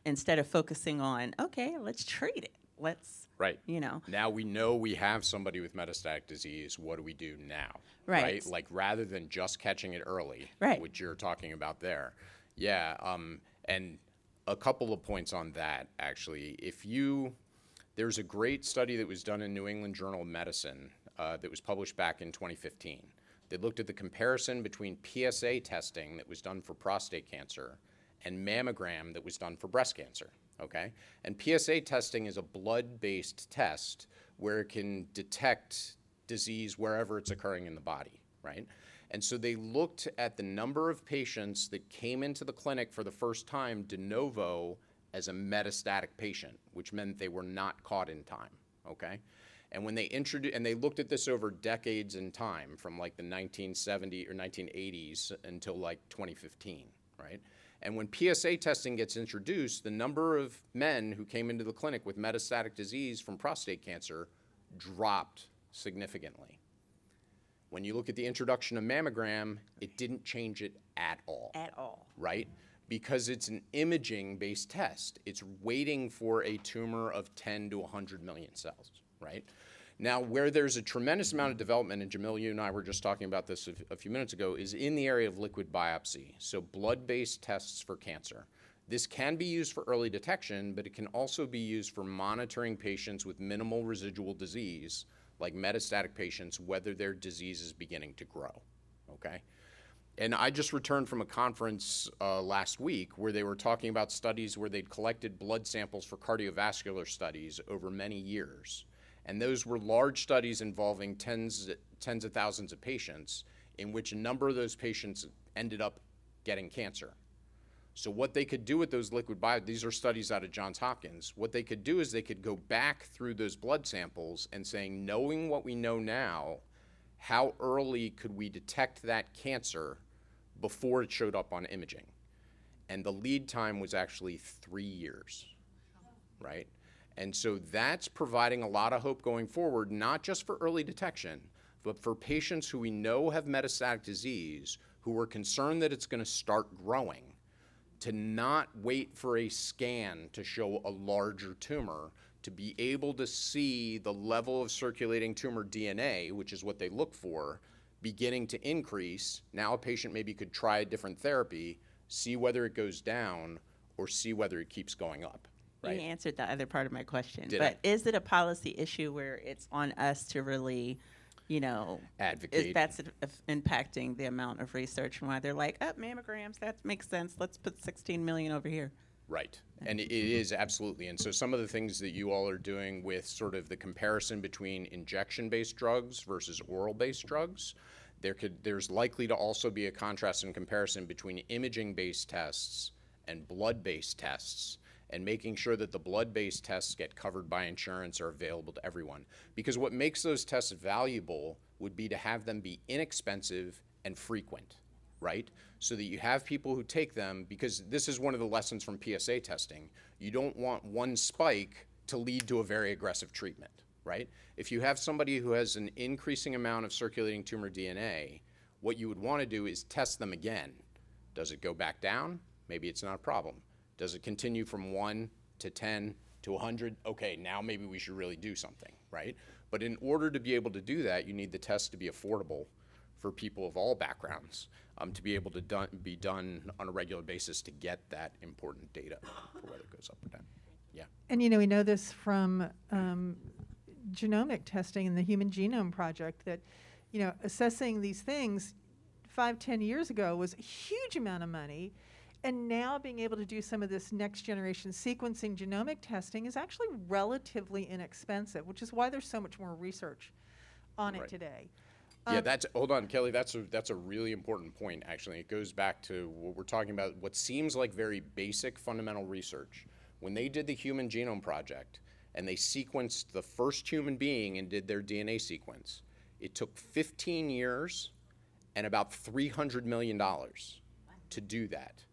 instead of focusing on, okay, let's treat it. Let's, you know. Now we know we have somebody with metastatic disease. What do we do now? Right. Like rather than just catching it early, which you're talking about there. Yeah. And a couple of points on that, actually. There's a great study that was done in New England Journal of Medicine that was published back in 2015. They looked at the comparison between PSA testing that was done for prostate cancer and mammogram that was done for breast cancer. Okay? And PSA testing is a blood-based test where it can detect disease wherever it's occurring in the body, right? And so they looked at the number of patients that came into the clinic for the first time de novo as a metastatic patient, which meant they were not caught in time, okay? And when they introduced, and they looked at this over decades in time, from like the 1970s or 1980s until like 2015, right? And when PSA testing gets introduced, the number of men who came into the clinic with metastatic disease from prostate cancer dropped significantly. When you look at the introduction of mammogram, it didn't change it at all. At all. Right? Because it's an imaging-based test. It's waiting for a tumor of 10 to 100 million cells, right? Now, where there's a tremendous amount of development, and Jamil, you and I were just talking about this a few minutes ago, is in the area of liquid biopsy, so blood-based tests for cancer. This can be used for early detection, but it can also be used for monitoring patients with minimal residual disease, like metastatic patients, whether their disease is beginning to grow, okay? And I just returned from a conference last week where they were talking about studies where they'd collected blood samples for cardiovascular studies over many years. And those were large studies involving tens of thousands of patients, in which a number of those patients ended up getting cancer. So what they could do with those liquid biopsies, these are studies out of Johns Hopkins, what they could do is they could go back through those blood samples and saying, knowing what we know now, how early could we detect that cancer before it showed up on imaging? And the lead time was actually 3 years, right? And so that's providing a lot of hope going forward, not just for early detection, but for patients who we know have metastatic disease, who are concerned that it's going to start growing, to not wait for a scan to show a larger tumor, to be able to see the level of circulating tumor DNA, which is what they look for, beginning to increase. Now a patient maybe could try a different therapy, see whether it goes down, or see whether it keeps going up. Right? You answered the other part of my question. Did but I? Is it a policy issue where it's on us to really, Advocate. Is that's impacting the amount of research and why they're like, oh, mammograms, that makes sense. Let's put 16 million over here. Right. And it is absolutely. And so some of the things that you all are doing with sort of the comparison between injection-based drugs versus oral-based drugs, there's likely to also be a contrast and comparison between imaging-based tests and blood-based tests, and making sure that the blood-based tests get covered by insurance, are available to everyone. Because what makes those tests valuable would be to have them be inexpensive and frequent, right? So that you have people who take them, because this is one of the lessons from PSA testing. You don't want one spike to lead to a very aggressive treatment, right? If you have somebody who has an increasing amount of circulating tumor DNA, what you would want to do is test them again. Does it go back down? Maybe it's not a problem. Does it continue from 1 to 10 to 100? Okay, now maybe we should really do something, right? But in order to be able to do that, you need the test to be affordable for people of all backgrounds, to be able to be done on a regular basis to get that important data for whether it goes up or down. Yeah. And we know this from genomic testing in the Human Genome Project that, assessing these things 5-10 years ago was a huge amount of money. And now being able to do some of this next generation sequencing genomic testing is actually relatively inexpensive, which is why there's so much more research on it today. Yeah, hold on, Kelly, that's a really important point, actually. It goes back to what we're talking about, what seems like very basic fundamental research. When they did the Human Genome Project and they sequenced the first human being and did their DNA sequence, it took 15 years and about $300 million to do that.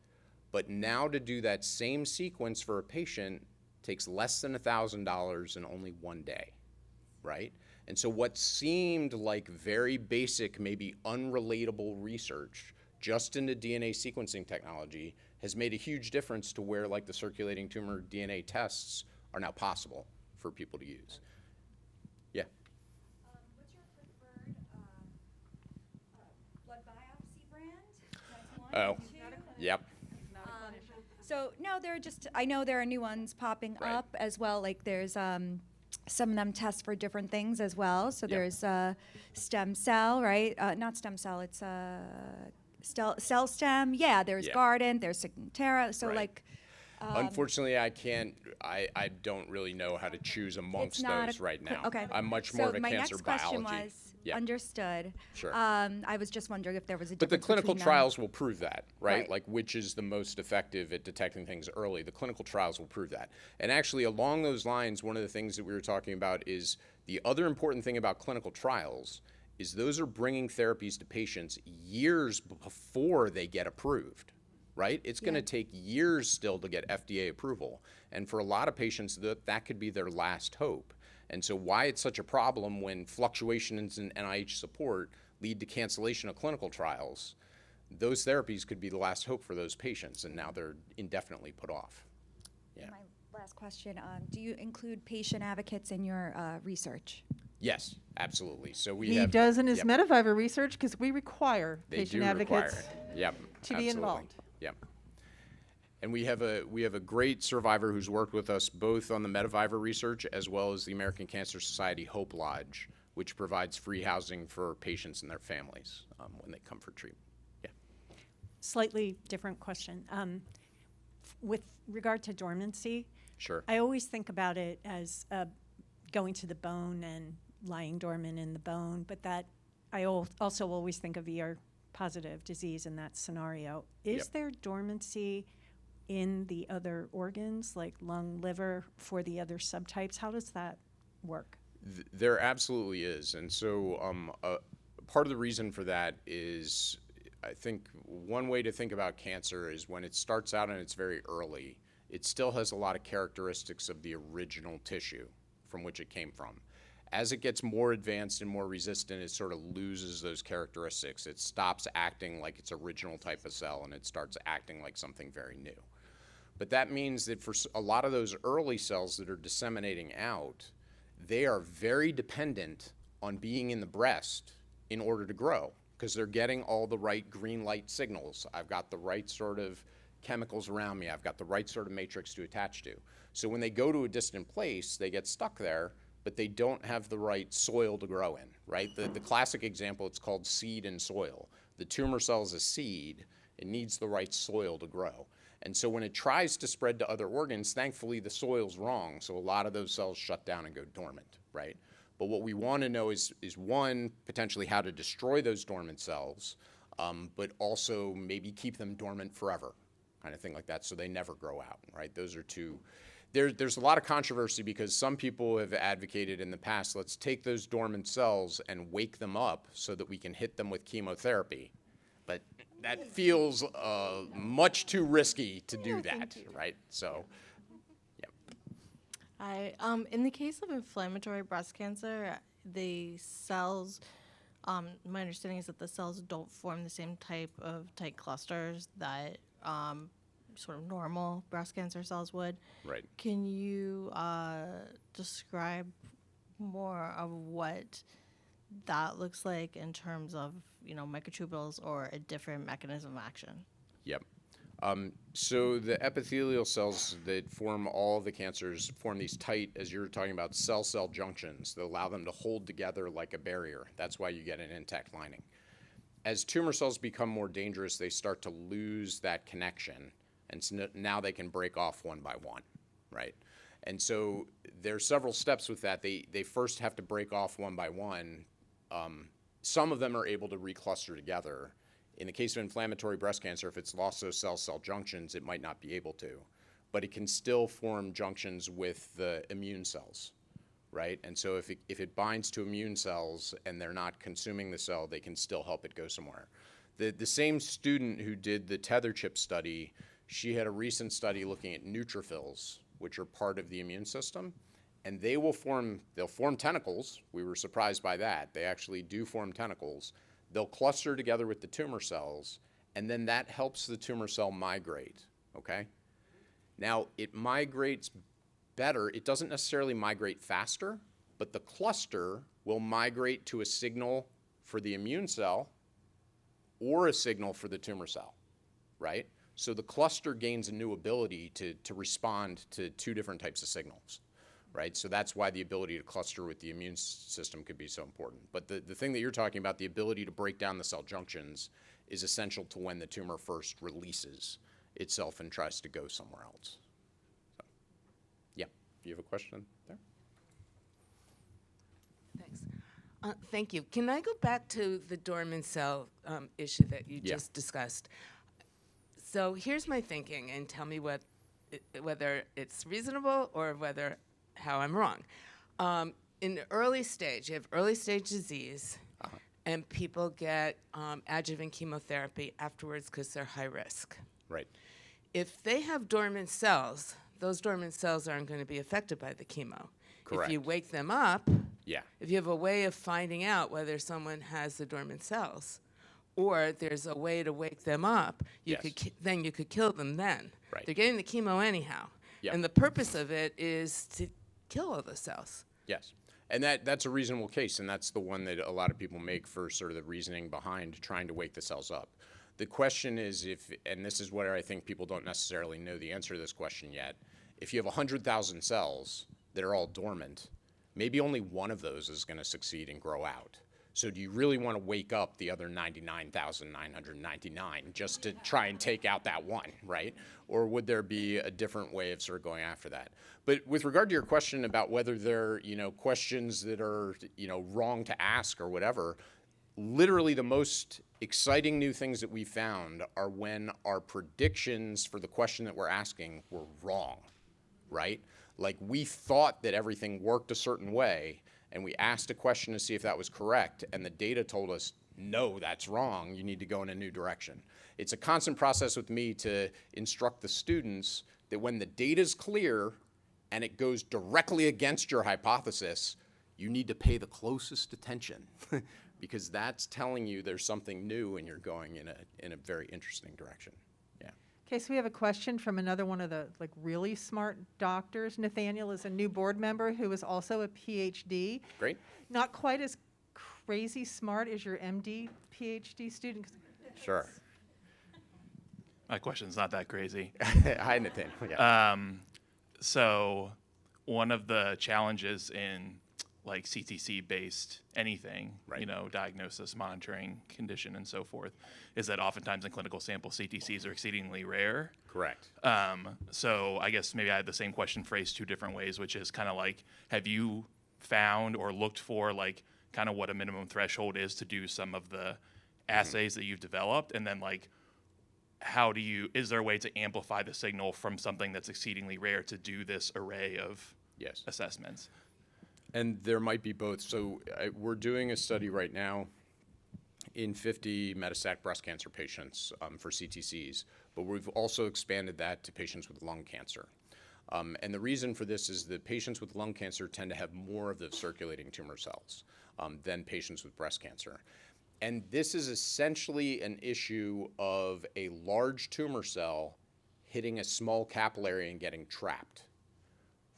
But now to do that same sequence for a patient takes less than $1,000 in only 1 day, right? And so what seemed like very basic, maybe unrelatable research just into DNA sequencing technology has made a huge difference to where like the circulating tumor DNA tests are now possible for people to use. Yeah. What's your preferred blood biopsy brand? That's one. Oh, yep. So no, I know there are new ones popping up as well. Like there's some of them test for different things as well. So there's stem cell, right? Not stem cell, it's cell stem. Yeah, there's Guardant, there's Signatera. So like. Unfortunately, I don't really know how to choose amongst those right now. Okay. I'm much more of a cancer So my next question biology. was, understood. Sure. I was just wondering if there was a But the difference clinical between trials will prove that, right? Right. Like which is the most effective at detecting things early. The clinical trials will prove that. And actually along those lines, one of the things that we were talking about is The other important thing about clinical trials is those are bringing therapies to patients years before they get approved, right? It's going to take years still to get FDA approval. And for a lot of patients, that could be their last hope. And so why it's such a problem when fluctuations in NIH support lead to cancellation of clinical trials, those therapies could be the last hope for those patients, and now they're indefinitely put off. Yeah. My last question, do you include patient advocates in your research? Yes, absolutely. So we He have, does in his yep, Metaviver research because we require they patient do advocates require it. Yep, to be absolutely. involved. Yep. And we have a great survivor who's worked with us both on the Metaviver research as well as the American Cancer Society Hope Lodge, which provides free housing for patients and their families when they come for treatment. Yeah. Slightly different question. With regard to dormancy, Sure. I always think about it as going to the bone and lying dormant in the bone, but that I also always think of ER-positive disease in that scenario. Is Yep. there dormancy in the other organs, like lung, liver, for the other subtypes? How does that work? There absolutely is. And so part of the reason for that is, I think one way to think about cancer is when it starts out and it's very early, it still has a lot of characteristics of the original tissue from which it came from. As it gets more advanced and more resistant, it sort of loses those characteristics. It stops acting like its original type of cell and it starts acting like something very new. But that means that for a lot of those early cells that are disseminating out, they are very dependent on being in the breast in order to grow because they're getting all the right green light signals. I've got the right sort of chemicals around me. I've got the right sort of matrix to attach to. So when they go to a distant place, they get stuck there, but they don't have the right soil to grow in, right? The classic example, it's called seed and soil. The tumor cell is a seed. It needs the right soil to grow. And so when it tries to spread to other organs, thankfully the soil's wrong. So a lot of those cells shut down and go dormant, right? But what we want to know is one, potentially how to destroy those dormant cells, but also maybe keep them dormant forever, kind of thing like that, so they never grow out, right? Those are two. There's a lot of controversy because some people have advocated in the past, let's take those dormant cells and wake them up so that we can hit them with chemotherapy. But that feels much too risky to do that, right? So, yeah. In the case of inflammatory breast cancer, the cells, my understanding is that the cells don't form the same type of tight clusters that sort of normal breast cancer cells would. Right. Can you describe more of what that looks like in terms of, microtubules or a different mechanism of action? Yep. So the epithelial cells that form all the cancers form these tight, as you're talking about, cell-cell junctions that allow them to hold together like a barrier. That's why you get an intact lining. As tumor cells become more dangerous, they start to lose that connection, and so now they can break off one by one, right? And so there's several steps with that. They first have to break off one by one. Some of them are able to recluster together. In the case of inflammatory breast cancer, if it's lost those cell-cell junctions, it might not be able to. But it can still form junctions with the immune cells, right? And so if it binds to immune cells and they're not consuming the cell, they can still help it go somewhere. The same student who did the tether chip study, she had a recent study looking at neutrophils, which are part of the immune system. And they'll form tentacles. We were surprised by that. They actually do form tentacles. They'll cluster together with the tumor cells, and then that helps the tumor cell migrate, okay? Now, it migrates better. It doesn't necessarily migrate faster, but the cluster will migrate to a signal for the immune cell or a signal for the tumor cell, right? So the cluster gains a new ability to respond to two different types of signals. Right? So that's why the ability to cluster with the immune system could be so important. But the thing that you're talking about, the ability to break down the cell junctions, is essential to when the tumor first releases itself and tries to go somewhere else. So, yeah, you have a question there? Thanks. Thank you. Can I go back to the dormant cell issue that you just discussed? So here's my thinking, and tell me whether it's reasonable or how I'm wrong. in the early stage, you have early stage disease, and people get adjuvant chemotherapy afterwards because they're high risk. Right. If they have dormant cells, those dormant cells aren't going to be affected by the chemo. Correct. If you wake them up, Yeah. if you have a way of finding out whether someone has the dormant cells, or there's a way to wake them up, you Yes. then you could kill them then. Right. They're getting the chemo anyhow. Yep. And the purpose of it is to kill all the cells. Yes. And that's a reasonable case, and that's the one that a lot of people make for sort of the reasoning behind trying to wake the cells up. The question is and this is where I think people don't necessarily know the answer to this question yet, if you have 100,000 cells that are all dormant, maybe only one of those is going to succeed and grow out. So do you really want to wake up the other 99,999 just to try and take out that one, right? Or would there be a different way of sort of going after that? But with regard to your question about whether there are, questions that are, wrong to ask or whatever, literally the most exciting new things that we found are when our predictions for the question that we're asking were wrong, right? Like we thought that everything worked a certain way, and we asked a question to see if that was correct, and the data told us, no, that's wrong, you need to go in a new direction. It's a constant process with me to instruct the students that when the data's clear and it goes directly against your hypothesis, you need to pay the closest attention because that's telling you there's something new and you're going in a very interesting direction. Yeah. Okay, so we have a question from another one of the really smart doctors. Nathaniel is a new board member who is also a PhD. Great. Not quite as crazy smart as your MD PhD student. Sure. My question's not that crazy. Hi, Nathaniel. Yeah. So one of the challenges in CTC-based anything, right. Diagnosis, monitoring, condition, and so forth, is that oftentimes in clinical samples, CTCs are exceedingly rare. Correct. So I guess maybe I had the same question phrased two different ways, which is kind of have you found or looked for kind of what a minimum threshold is to do some of the assays that you've developed? And then is there a way to amplify the signal from something that's exceedingly rare to do this array of assessments? And there might be both. So we're doing a study right now in 50 metastatic breast cancer patients for CTCs, but we've also expanded that to patients with lung cancer. And the reason for this is that patients with lung cancer tend to have more of the circulating tumor cells than patients with breast cancer. And this is essentially an issue of a large tumor cell hitting a small capillary and getting trapped.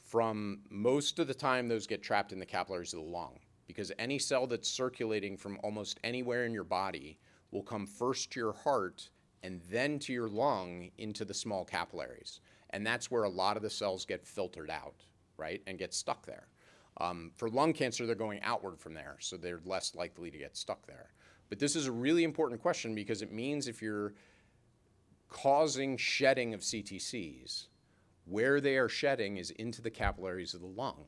From most of the time, those get trapped in the capillaries of the lung, because any cell that's circulating from almost anywhere in your body will come first to your heart and then to your lung into the small capillaries. And that's where a lot of the cells get filtered out, right, and get stuck there. For lung cancer, they're going outward from there, so they're less likely to get stuck there. But this is a really important question because it means if you're causing shedding of CTCs, where they are shedding is into the capillaries of the lung,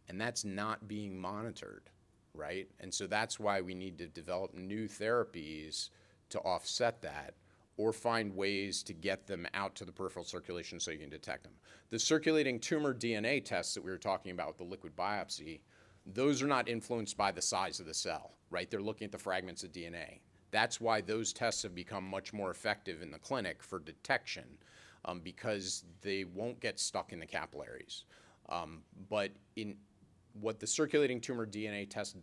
and that's not being monitored, right? And so that's why we need to develop new therapies to offset that or find ways to get them out to the peripheral circulation so you can detect them. The circulating tumor DNA tests that we were talking about with the liquid biopsy, those are not influenced by the size of the cell, right? They're looking at the fragments of DNA. That's why those tests have become much more effective in the clinic for detection. Because they won't get stuck in the capillaries. But in what the circulating tumor DNA test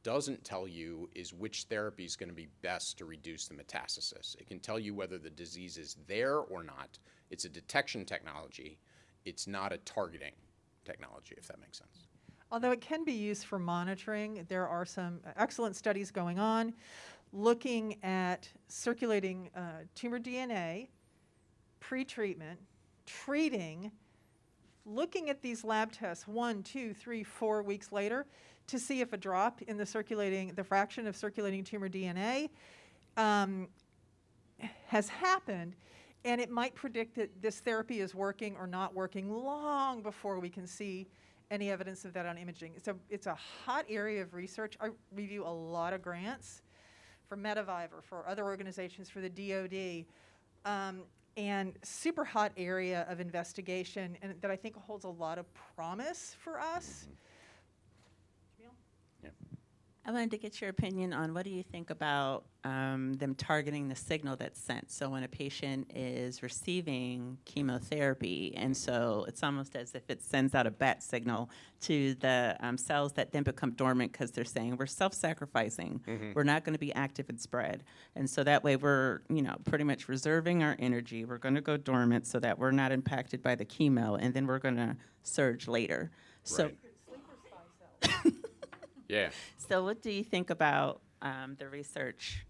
doesn't tell you is which therapy is going to be best to reduce the metastasis. It can tell you whether the disease is there or not. It's a detection technology. It's not a targeting technology, if that makes sense. Although it can be used for monitoring, there are some excellent studies going on looking at circulating tumor DNA, pre-treatment, treating, looking at these lab tests 1, 2, 3, 4 weeks later to see if a drop in the fraction of circulating tumor DNA has happened, and it might predict that this therapy is working or not working long before we can see any evidence of that on imaging. It's a hot area of research. I review a lot of grants for Medivive or for other organizations, for the DoD. And super hot area of investigation, and that I think holds a lot of promise for us. I wanted to get your opinion on what do you think about them targeting the signal that's sent. So when a patient is receiving chemotherapy, and so it's almost as if it sends out a bat signal to the cells that then become dormant because they're saying we're self-sacrificing. We're not going to be active and spread. And so that way we're, pretty much reserving our energy. We're going to go dormant so that we're not impacted by the chemo, and then we're going to surge later. So. Yeah. So what do you think about the research